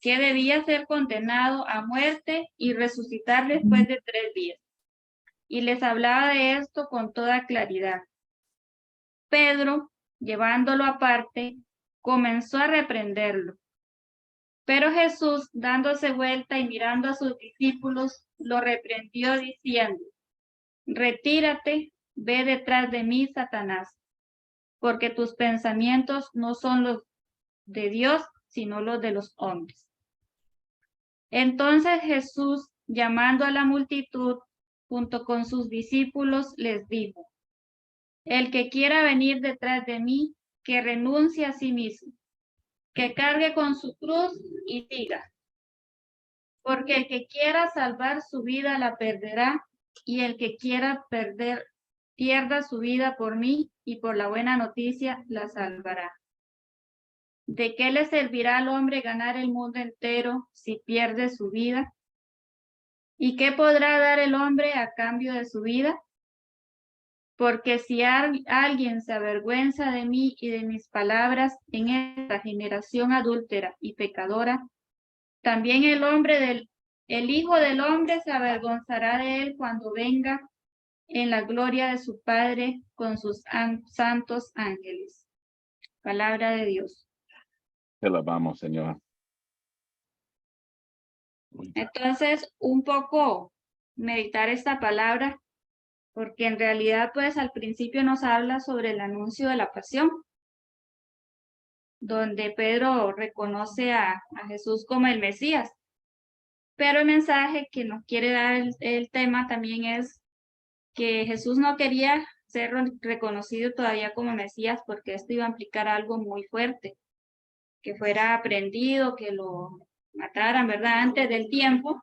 S4: que debía ser condenado a muerte y resucitar después de 3 días. Y les hablaba de esto con toda claridad. Pedro, llevándolo aparte, comenzó a reprenderlo. Pero Jesús, dándose vuelta y mirando a sus discípulos, lo reprendió diciendo: retírate, ve detrás de mí, Satanás, porque tus pensamientos no son los de Dios, sino los de los hombres. Entonces Jesús, llamando a la multitud, junto con sus discípulos, les dijo: el que quiera venir detrás de mí, que renuncie a sí mismo, que cargue con su cruz y siga. Porque el que quiera salvar su vida la perderá, y el que quiera pierda su vida por mí y por la buena noticia la salvará. ¿De qué le servirá al hombre ganar el mundo entero si pierde su vida? ¿Y qué podrá dar el hombre a cambio de su vida? Porque si alguien se avergüenza de mí y de mis palabras en esta generación adúltera y pecadora, también el Hijo del Hombre se avergonzará de él cuando venga en la gloria de su Padre con sus santos ángeles. Palabra de Dios.
S2: Te la vamos, Señor.
S4: Entonces, un poco meditar esta palabra, porque en realidad pues al principio nos habla sobre el anuncio de la pasión, donde Pedro reconoce a Jesús como el Mesías. Pero el mensaje que nos quiere dar el tema también es que Jesús no quería ser reconocido todavía como Mesías porque esto iba a implicar algo muy fuerte, que fuera aprendido, que lo mataran, ¿verdad? Antes del tiempo,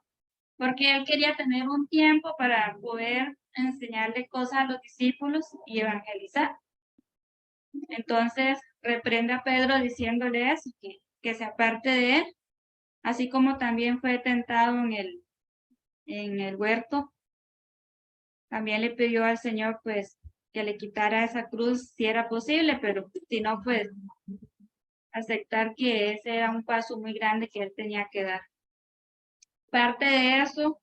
S4: porque él quería tener un tiempo para poder enseñarle cosas a los discípulos y evangelizar. Entonces reprende a Pedro diciéndole eso, que se aparte de él, así como también fue tentado en el huerto. También le pidió al Señor pues que le quitara esa cruz si era posible, pero si no, pues aceptar que ese era un paso muy grande que él tenía que dar. Parte de eso,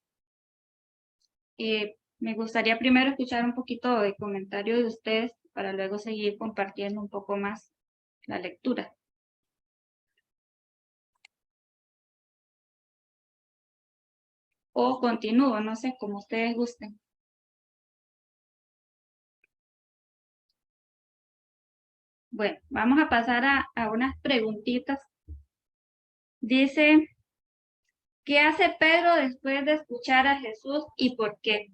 S4: me gustaría primero escuchar un poquito de comentario de ustedes para luego seguir compartiendo un poco más la lectura. O continúo, no sé, como ustedes gusten. Bueno, vamos a pasar a unas preguntitas. Dice, ¿qué hace Pedro después de escuchar a Jesús y por qué?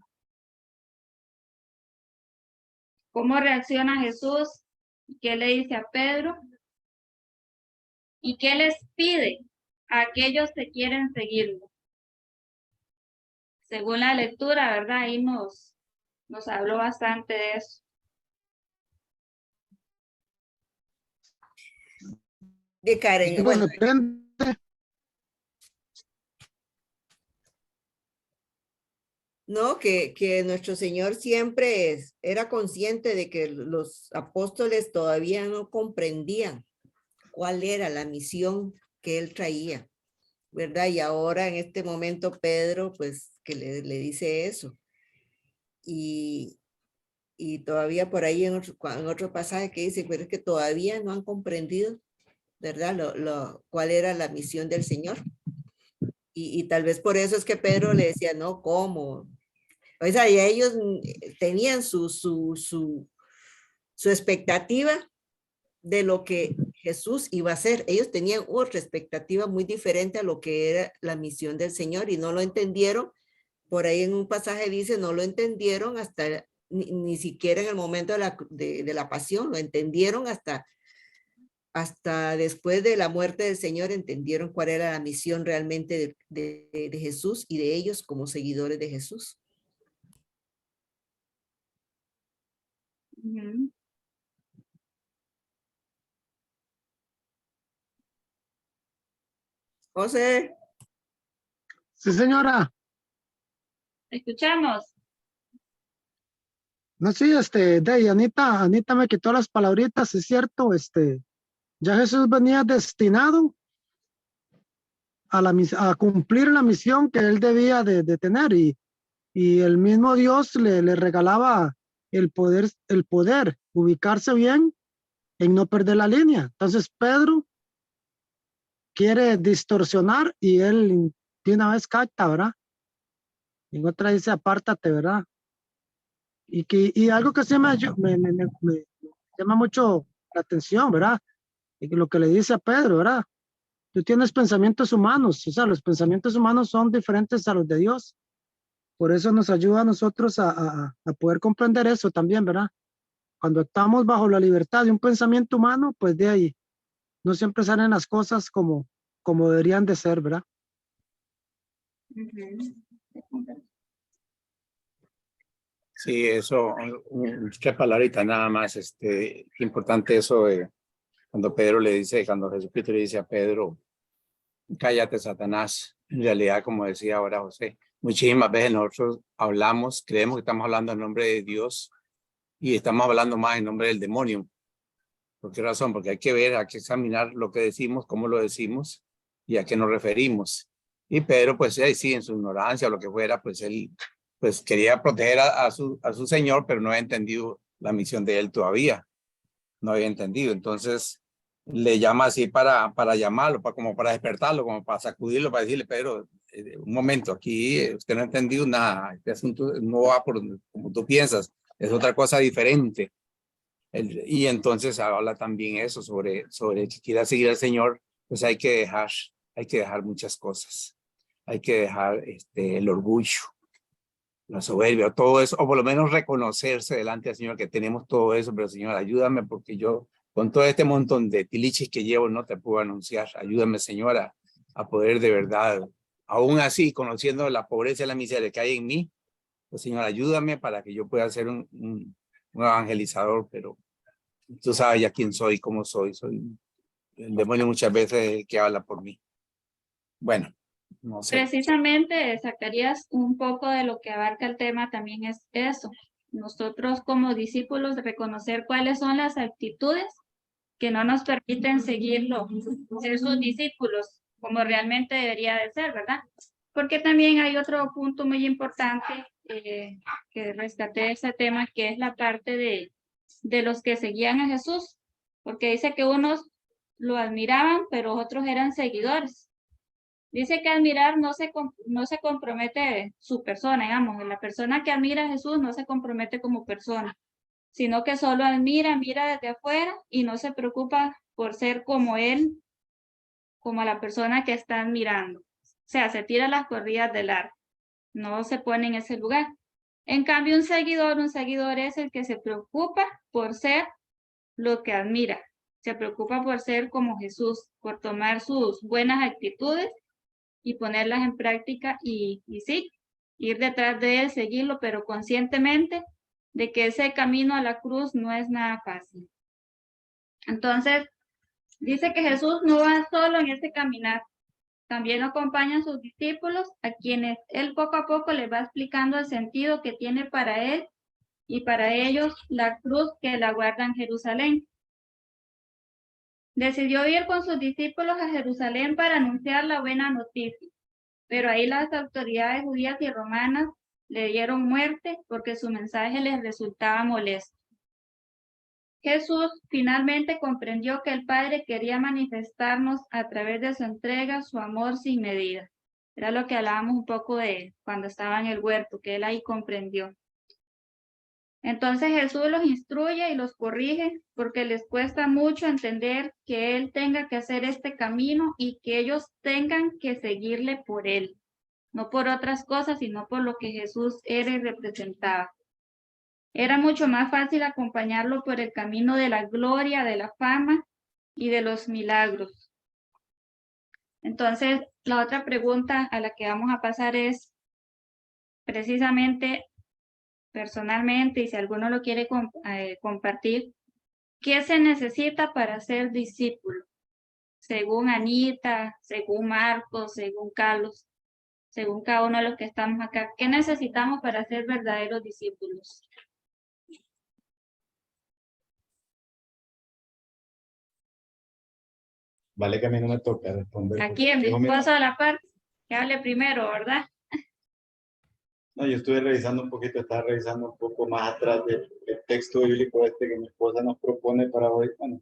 S4: ¿Cómo reacciona Jesús? ¿Qué le dice a Pedro? ¿Y qué les pide a aquellos que quieren seguirlo? Según la lectura, ¿verdad? Ahí nos habló bastante de eso.
S1: De Karen,
S7: Bueno,
S1: bueno,
S7: depende.
S1: no, que nuestro Señor siempre era consciente de que los apóstoles todavía no comprendían cuál era la misión que él traía, ¿verdad? Y ahora en este momento Pedro, pues, que le dice eso. Y todavía por ahí en otro pasaje que dice, pero es que todavía no han comprendido, ¿verdad? Cuál era la misión del Señor. Y tal vez por eso es que Pedro le decía, no, ¿cómo? O sea, y ellos tenían su expectativa de lo que Jesús iba a hacer. Ellos tenían otra expectativa muy diferente a lo que era la misión del Señor y no lo entendieron. Por ahí en un pasaje dice, no lo entendieron hasta ni siquiera en el momento de la pasión, lo entendieron hasta después de la muerte del Señor, entendieron cuál era la misión realmente de Jesús y de ellos como seguidores de Jesús.
S4: Uh-huh.
S1: José.
S7: Sí, señora.
S4: Escuchamos.
S7: No, sí, Anita me quitó las palabritas, es cierto, ya Jesús venía destinado a cumplir la misión que él debía de tener y el mismo Dios le regalaba el poder ubicarse bien en no perder la línea. Entonces Pedro quiere distorsionar y él de una vez capta, ¿verdad? En otra dice apártate, ¿verdad? Y algo que sí me llama mucho la atención, ¿verdad? Y lo que le dice a Pedro, ¿verdad? Tú tienes pensamientos humanos, o sea, los pensamientos humanos son diferentes a los de Dios. Por eso nos ayuda a nosotros a poder comprender eso también, ¿verdad? Cuando estamos bajo la libertad de un pensamiento humano, pues de ahí no siempre salen las cosas como deberían de ser, ¿verdad?
S4: Uh-huh.
S6: Sí, eso, tres palabritas nada más. Importante eso de cuando cuando Jesucristo le dice a Pedro, cállate, Satanás. En realidad, como decía ahora José, muchísimas veces nosotros hablamos, creemos que estamos hablando en nombre de Dios y estamos hablando más en nombre del demonio. ¿Por qué razón? Porque hay que examinar lo que decimos, cómo lo decimos y a qué nos referimos. Y Pedro, pues sí, en su ignorancia o lo que fuera, pues él pues quería proteger a su Señor, pero no había entendido la misión de él todavía. No había entendido. Entonces le llama así para llamarlo, como para despertarlo, como para sacudirlo, para decirle, Pedro, un momento, aquí usted no ha entendido nada. Este asunto no va por como tú piensas, es otra cosa diferente. Y entonces habla también eso sobre que quiera seguir al Señor, pues hay que dejar muchas cosas. Hay que dejar el orgullo, la soberbia, todo eso, o por lo menos reconocerse delante del Señor que tenemos todo eso, pero Señor, ayúdame porque yo con todo este montón de tiliches que llevo no te puedo anunciar. Ayúdame, Señora, a poder de verdad, aún así, conociendo la pobreza y la miseria que hay en mí, pues Señor, ayúdame para que yo pueda ser un evangelizador, pero tú sabes ya quién soy, cómo soy el demonio muchas veces el que habla por mí. Bueno, no sé.
S4: Precisamente, Zacarías, un poco de lo que abarca el tema también es eso. Nosotros como discípulos reconocer cuáles son las actitudes que no nos permiten seguirlo, ser sus discípulos, como realmente debería de ser, ¿verdad? Porque también hay otro punto muy importante que rescaté de ese tema, que es la parte de los que seguían a Jesús, porque dice que unos lo admiraban, pero otros eran seguidores. Dice que admirar no se compromete su persona, digamos, la persona que admira a Jesús no se compromete como persona, sino que solo mira desde afuera y no se preocupa por ser como él, como la persona que está admirando. O sea, se tira las corridas del arco, no se pone en ese lugar. En cambio, un seguidor es el que se preocupa por ser lo que admira, se preocupa por ser como Jesús, por tomar sus buenas actitudes y ponerlas en práctica y sí, ir detrás de él, seguirlo, pero conscientemente de que ese camino a la cruz no es nada fácil. Entonces, dice que Jesús no va solo en ese caminar, también lo acompañan sus discípulos, a quienes él poco a poco les va explicando el sentido que tiene para él y para ellos la cruz que la guarda en Jerusalén. Decidió ir con sus discípulos a Jerusalén para anunciar la buena noticia, pero ahí las autoridades judías y romanas le dieron muerte porque su mensaje les resultaba molesto. Jesús finalmente comprendió que el Padre quería manifestarnos a través de su entrega, su amor sin medida. Era lo que hablábamos un poco de cuando estaba en el huerto, que él ahí comprendió. Entonces Jesús los instruye y los corrige porque les cuesta mucho entender que él tenga que hacer este camino y que ellos tengan que seguirle por él, no por otras cosas, sino por lo que Jesús era y representaba. Era mucho más fácil acompañarlo por el camino de la gloria, de la fama y de los milagros. Entonces, la otra pregunta a la que vamos a pasar es precisamente personalmente, y si alguno lo quiere compartir, ¿qué se necesita para ser discípulo? Según Anita, según Marcos, según Carlos, según cada uno de los que estamos acá, ¿qué necesitamos para ser verdaderos discípulos?
S5: Vale que a mí no me toca responder.
S4: Aquí en mi esposo a la par, que hable primero, ¿verdad?
S5: No, yo estuve revisando un poquito, estaba revisando un poco más atrás del texto bíblico que mi esposa nos propone para hoy, bueno,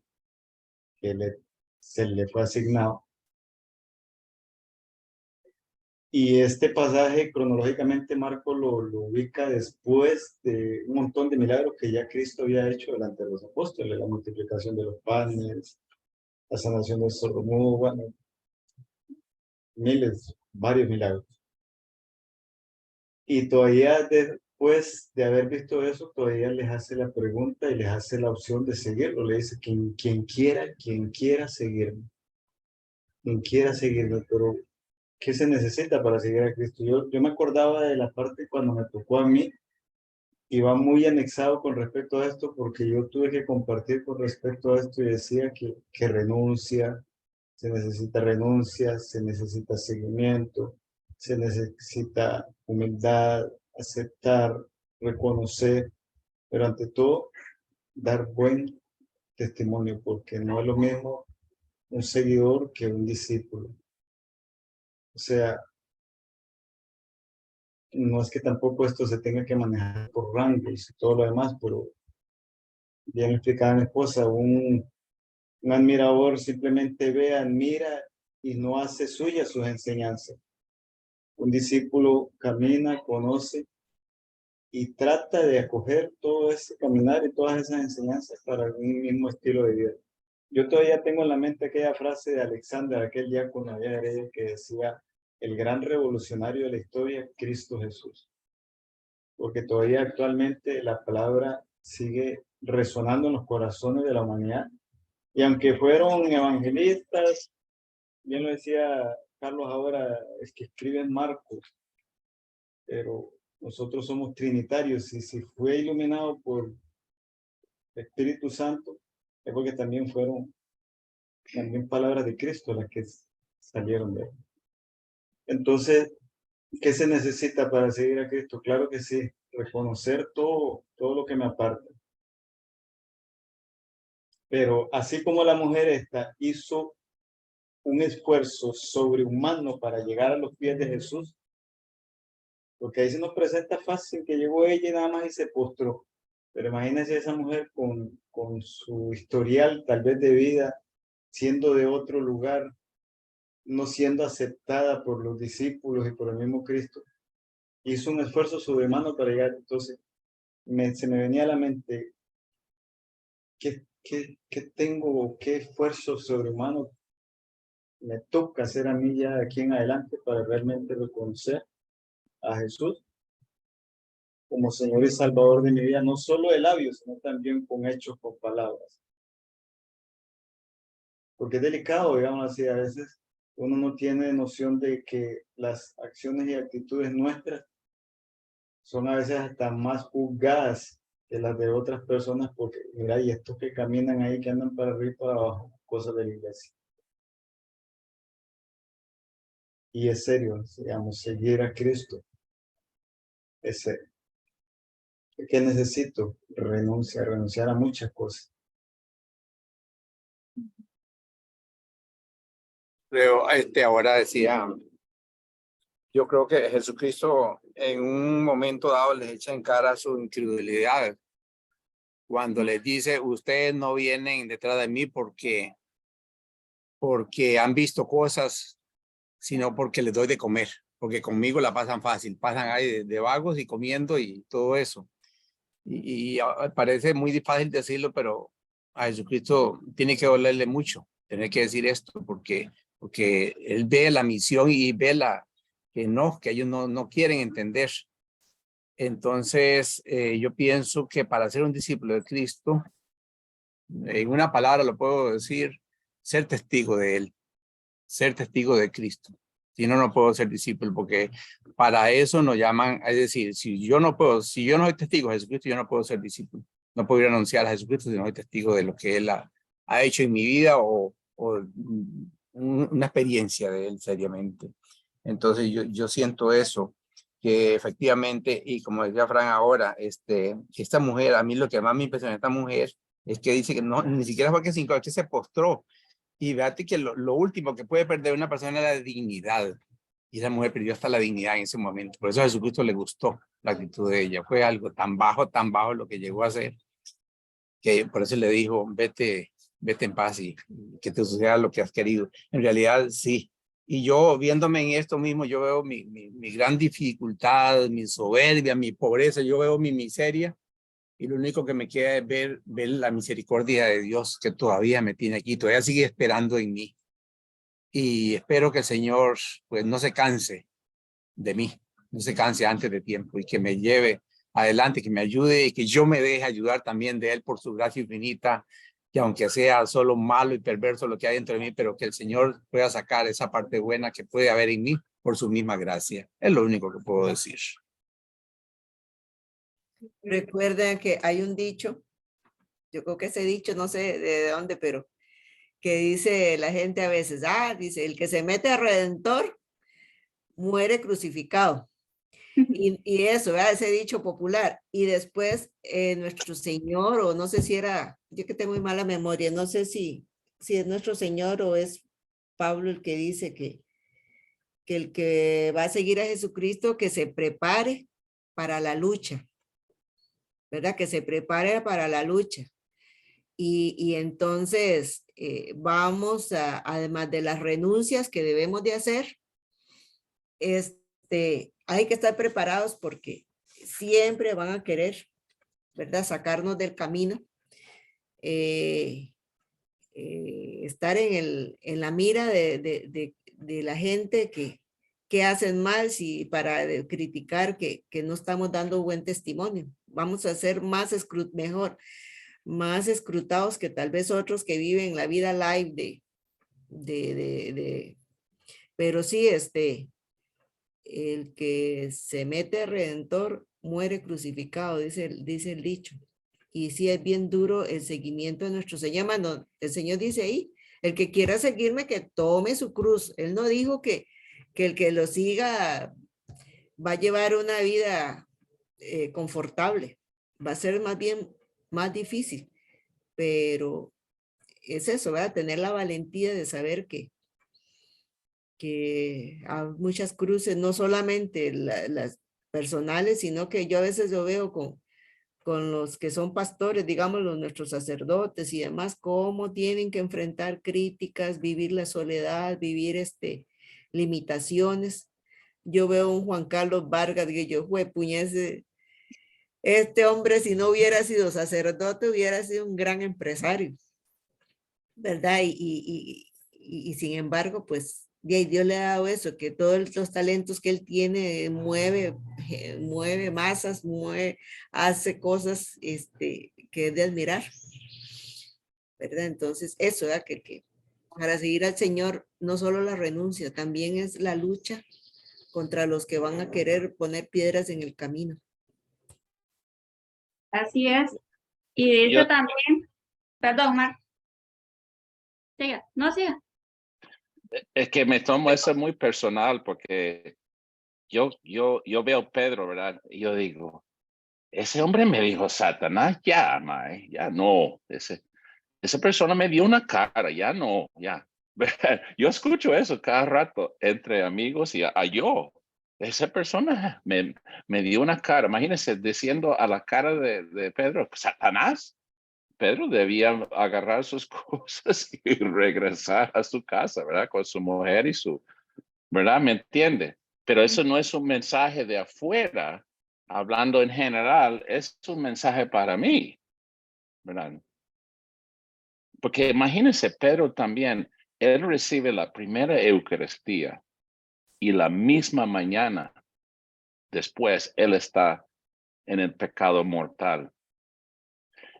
S5: que se le fue asignado. Y este pasaje cronológicamente Marco lo ubica después de un montón de milagros que ya Cristo había hecho delante de los apóstoles, la multiplicación de los panes, la sanación del sordomudo, bueno, varios milagros. Y todavía después de haber visto eso, todavía les hace la pregunta y les hace la opción de seguirlo. Le dice, quien quiera seguirme. Quien quiera seguirme, pero ¿qué se necesita para seguir a Cristo? Yo me acordaba de la parte cuando me tocó a mí, y va muy anexado con respecto a esto, porque yo tuve que compartir con respecto a esto y decía que se necesita seguimiento, se necesita humildad, aceptar, reconocer, pero ante todo, dar buen testimonio, porque no es lo mismo un seguidor que un discípulo. O sea, no es que tampoco esto se tenga que manejar por rangos y todo lo demás, pero bien explicaba mi esposa, un admirador simplemente ve, admira y no hace suya sus enseñanzas. Un discípulo camina, conoce y trata de acoger todo ese caminar y todas esas enseñanzas para un mismo estilo de vida. Yo todavía tengo en la mente aquella frase de Alexander, aquel diácono allá de Heredia, que decía, el gran revolucionario de la historia, Cristo Jesús. Porque todavía actualmente la palabra sigue resonando en los corazones de la humanidad. Y aunque fueron evangelistas, bien lo decía Carlos ahora, es que escriben Marcos, pero nosotros somos trinitarios y si fue iluminado por el Espíritu Santo, es porque también fueron palabras de Cristo las que salieron de él. Entonces, ¿qué se necesita para seguir a Cristo? Claro que sí, reconocer todo lo que me aparta. Pero así como la mujer esta hizo un esfuerzo sobrehumano para llegar a los pies de Jesús, porque ahí se nos presenta fácil que llegó ella y nada más y se postró. Pero imagínense esa mujer con su historial tal vez de vida, siendo de otro lugar, no siendo aceptada por los discípulos y por el mismo Cristo. Hizo un esfuerzo sobrehumano para llegar. Entonces, se me venía a la mente, ¿qué tengo, qué esfuerzo sobrehumano me toca hacer a mí ya de aquí en adelante para realmente reconocer a Jesús como Señor y Salvador de mi vida, no solo de labios, sino también con hechos, con palabras? Porque es delicado, digamos así, a veces uno no tiene noción de que las acciones y actitudes nuestras son a veces hasta más juzgadas que las de otras personas, porque mira, y estos que caminan ahí, que andan para arriba y para abajo, cosas de la iglesia. Y es serio, digamos, seguir a Cristo es serio. ¿Qué necesito? Renunciar a muchas cosas.
S6: Pero ahora decía, yo creo que Jesucristo en un momento dado les echa en cara su incredulidad cuando les dice, ustedes no vienen detrás de mí porque han visto cosas, sino porque les doy de comer, porque conmigo la pasan fácil, pasan ahí de vagos y comiendo y todo eso. Y parece muy fácil decirlo, pero a Jesucristo tiene que dolerle mucho tener que decir esto, porque él ve la misión y ve que ellos no quieren entender. Entonces, yo pienso que para ser un discípulo de Cristo, en una palabra lo puedo decir, ser testigo de él, ser testigo de Cristo. Si no, no puedo ser discípulo, porque para eso nos llaman, es decir, si yo no soy testigo de Jesucristo, yo no puedo ser discípulo. No puedo ir a anunciar a Jesucristo si no soy testigo de lo que él ha hecho en mi vida o una experiencia de él seriamente. Entonces yo siento eso, que efectivamente, y como decía Fran ahora, esta mujer, a mí lo que más me impresiona de esta mujer es que dice que no, ni siquiera fue que se postró. Y fíjate que lo último que puede perder una persona es la dignidad. Y esa mujer perdió hasta la dignidad en ese momento. Por eso a Jesucristo le gustó la actitud de ella. Fue algo tan bajo lo que llegó a ser, que por eso le dijo, vete en paz y que te suceda lo que has querido. En realidad, sí. Y yo viéndome en esto mismo, yo veo mi gran dificultad, mi soberbia, mi pobreza, yo veo mi miseria. Y lo único que me queda es ver la misericordia de Dios que todavía me tiene aquí, todavía sigue esperando en mí. Y espero que el Señor pues no se canse de mí, no se canse antes de tiempo y que me lleve adelante, que me ayude y que yo me deje ayudar también de Él por su gracia infinita, que aunque sea solo malo y perverso lo que hay dentro de mí, pero que el Señor pueda sacar esa parte buena que puede haber en mí por su misma gracia. Es lo único que puedo decir.
S1: Recuerden que hay un dicho, yo creo que ese dicho, no sé de dónde, pero que dice la gente a veces, dice, el que se mete a Redentor muere crucificado. Y eso, ¿verdad? Ese dicho popular. Y después nuestro Señor, o no sé si era, yo que tengo muy mala memoria, no sé si es nuestro Señor o es Pablo el que dice que el que va a seguir a Jesucristo, que se prepare para la lucha, ¿verdad? Que se prepare para la lucha. Y entonces vamos a, además de las renuncias que debemos de hacer, es hay que estar preparados porque siempre van a querer, ¿verdad? Sacarnos del camino. Estar en la mira de la gente que hacen mal, si para criticar que no estamos dando buen testimonio. Vamos a ser más más escrutados que tal vez otros que viven la vida live pero sí, el que se mete redentor muere crucificado, dice el dicho. Y sí es bien duro el seguimiento de nuestro Señor. El Señor dice ahí, el que quiera seguirme, que tome su cruz. Él no dijo que el que lo siga va a llevar una vida confortable. Va a ser más bien más difícil. Pero es eso, ¿verdad? Tener la valentía de saber que hay muchas cruces, no solamente las personales, sino que yo a veces lo veo con los que son pastores, digamos, nuestros sacerdotes y demás, cómo tienen que enfrentar críticas, vivir la soledad, vivir limitaciones. Yo veo un Juan Carlos Vargas, que yo, puñese, este hombre, si no hubiera sido sacerdote, hubiera sido un gran empresario, ¿verdad? Y sin embargo, pues, Dios le ha dado eso, que todos los talentos que él tiene, mueve masas, hace cosas que es de admirar, ¿verdad? Entonces, eso, ¿verdad? Que para seguir al Señor, no solo la renuncia, también es la lucha contra los que van a querer poner piedras en el camino.
S4: Así es. Y dice
S2: Yo-
S4: también, perdón, Marco. Siga, no siga.
S2: Es que me tomo eso muy personal porque yo veo a Pedro, ¿verdad? Y yo digo, ese hombre me dijo, Satanás, ya, mae, ya no. Esa persona me dio una cara, ya no, ya. Yo escucho eso cada rato entre amigos y a yo. Esa persona me dio una cara. Imagínense diciendo a la cara de Pedro, Satanás. Pedro debía agarrar sus cosas y regresar a su casa, ¿verdad? Con su mujer y ¿verdad? ¿Me entiende? Pero eso no es un mensaje de afuera, hablando en general, es un mensaje para mí, ¿verdad? Porque imagínense, Pedro también, él recibe la primera Eucaristía y la misma mañana después él está en el pecado mortal.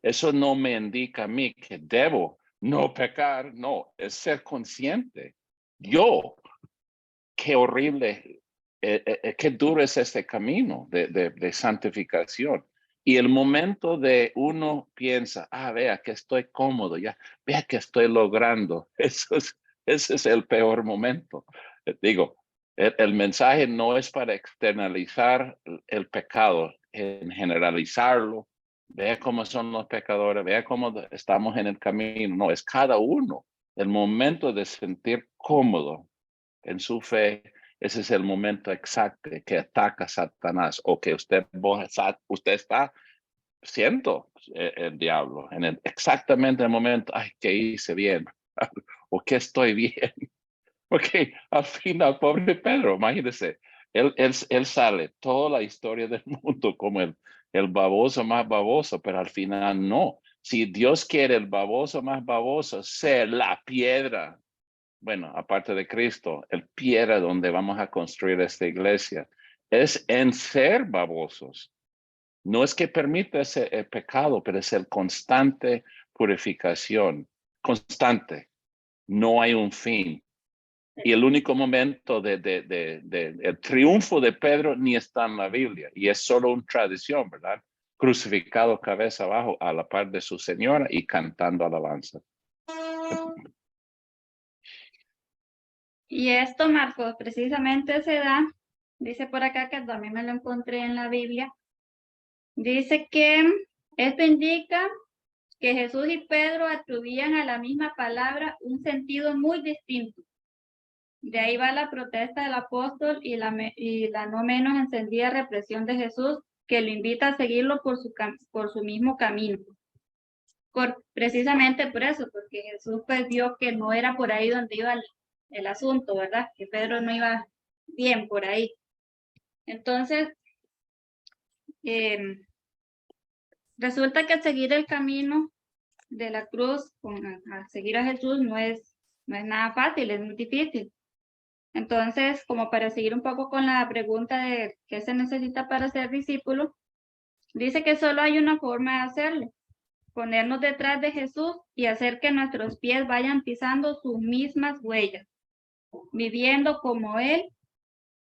S2: Eso no me indica a mí que debo no pecar, no, es ser consciente. Yo, qué horrible, qué duro es este camino de santificación. Y el momento de uno piensa, vea que estoy cómodo, ya, vea que estoy logrando. Ese es el peor momento. Digo, el mensaje no es para externalizar el pecado, en generalizarlo. Vea cómo son los pecadores, vea cómo estamos en el camino. No, es cada uno. El momento de sentir cómodo en su fe, ese es el momento exacto que ataca a Satanás o que usted está siendo el diablo en exactamente el momento, ¿qué hice bien? ¿O qué estoy bien? Porque al final, pobre Pedro, imagínese, él sale toda la historia del mundo como el baboso más baboso, pero al final no. Si Dios quiere el baboso más baboso ser la piedra, bueno, aparte de Cristo, el piedra donde vamos a construir esta iglesia, es en ser babosos. No es que permita ese pecado, pero es el constante purificación, constante. No hay un fin. Y el único momento el triunfo de Pedro ni está en la Biblia, y es solo una tradición, ¿verdad? Crucificado cabeza abajo a la par de su señora y cantando alabanza.
S4: Y esto, Marco, precisamente se da, dice por acá que también me lo encontré en la Biblia, dice que esto indica que Jesús y Pedro atribuían a la misma palabra un sentido muy distinto. De ahí va la protesta del apóstol y la no menos encendida represión de Jesús, que lo invita a seguirlo por su mismo camino. Precisamente por eso, porque Jesús pues vio que no era por ahí donde iba el asunto, ¿verdad? Que Pedro no iba bien por ahí. Entonces, resulta que seguir el camino de la cruz, a seguir a Jesús, no es nada fácil, es muy difícil. Entonces, como para seguir un poco con la pregunta de qué se necesita para ser discípulo, dice que solo hay una forma de hacerlo: ponernos detrás de Jesús y hacer que nuestros pies vayan pisando sus mismas huellas, viviendo como Él,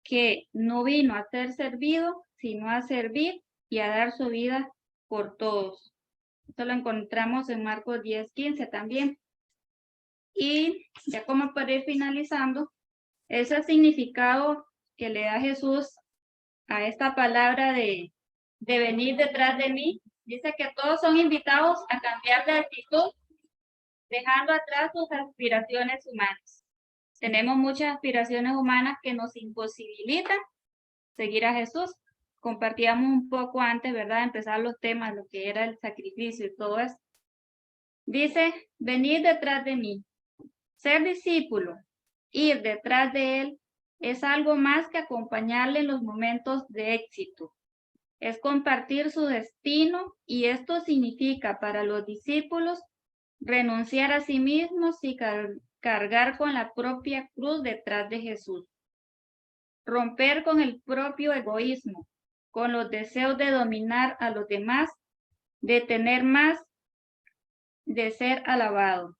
S4: que no vino a ser servido, sino a servir y a dar su vida por todos. Esto lo encontramos en Marcos 10:15 también. Y ya como para ir finalizando, ese significado que le da Jesús a esta palabra de venir detrás de mí, dice que todos son invitados a cambiar de actitud, dejando atrás sus aspiraciones humanas. Tenemos muchas aspiraciones humanas que nos imposibilitan seguir a Jesús. Compartíamos un poco antes, ¿verdad?, de empezar los temas, lo que era el sacrificio y todo eso. Dice, venid detrás de mí. Ser discípulo, ir detrás de Él, es algo más que acompañarle en los momentos de éxito. Es compartir su destino, y esto significa para los discípulos renunciar a sí mismos y cargar con la propia cruz detrás de Jesús. Romper con el propio egoísmo, con los deseos de dominar a los demás, de tener más, de ser alabado.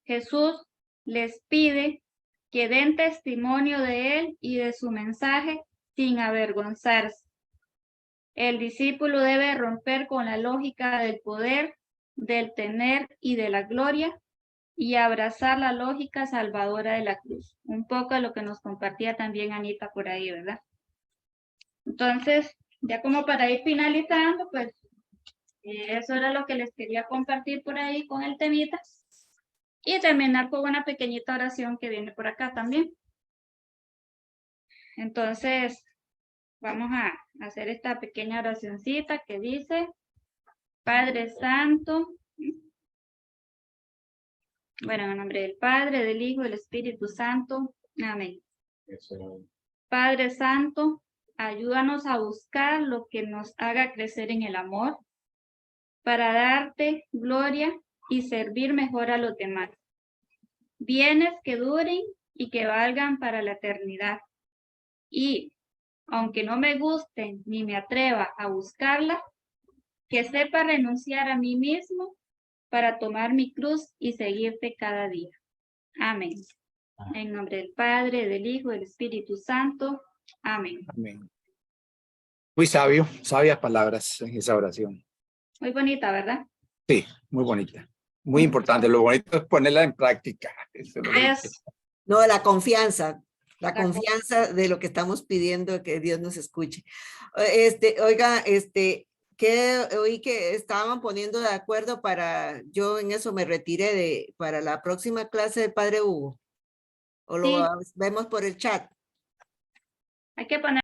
S4: Jesús les pide que den testimonio de Él y de su mensaje sin avergonzarse. El discípulo debe romper con la lógica del poder, del tener y de la gloria, y abrazar la lógica salvadora de la cruz. Un poco lo que nos compartía también Anita por ahí, ¿verdad? Entonces, ya como para ir finalizando, pues eso era lo que les quería compartir por ahí con el temita. Y terminar con una pequeñita oración que viene por acá también. Entonces, vamos a hacer esta pequeña oracioncita que dice: Padre Santo, bueno, en nombre del Padre, del Hijo y del Espíritu Santo. Amén. Padre Santo, ayúdanos a buscar lo que nos haga crecer en el amor, para darte gloria y servir mejor a los demás. Bienes que duren y que valgan para la eternidad. Y, aunque no me gusten ni me atreva a buscarla, que sepa renunciar a mí mismo para tomar mi cruz y seguirte cada día. Amén. En nombre del Padre, del Hijo y del Espíritu Santo. Amén.
S6: Amén. Muy sabio, sabias palabras en esa oración.
S4: Muy bonita, ¿verdad?
S6: Sí, muy bonita. Muy importante. Lo bonito es ponerla en práctica. Eso es lo bonito.
S1: No, la confianza de lo que estamos pidiendo, que Dios nos escuche. Oiga, que oí que estaban poniendo de acuerdo yo en eso me retiré para la próxima clase del Padre Hugo. O lo
S4: Sí.
S1: vemos por el chat.
S4: Hay que poner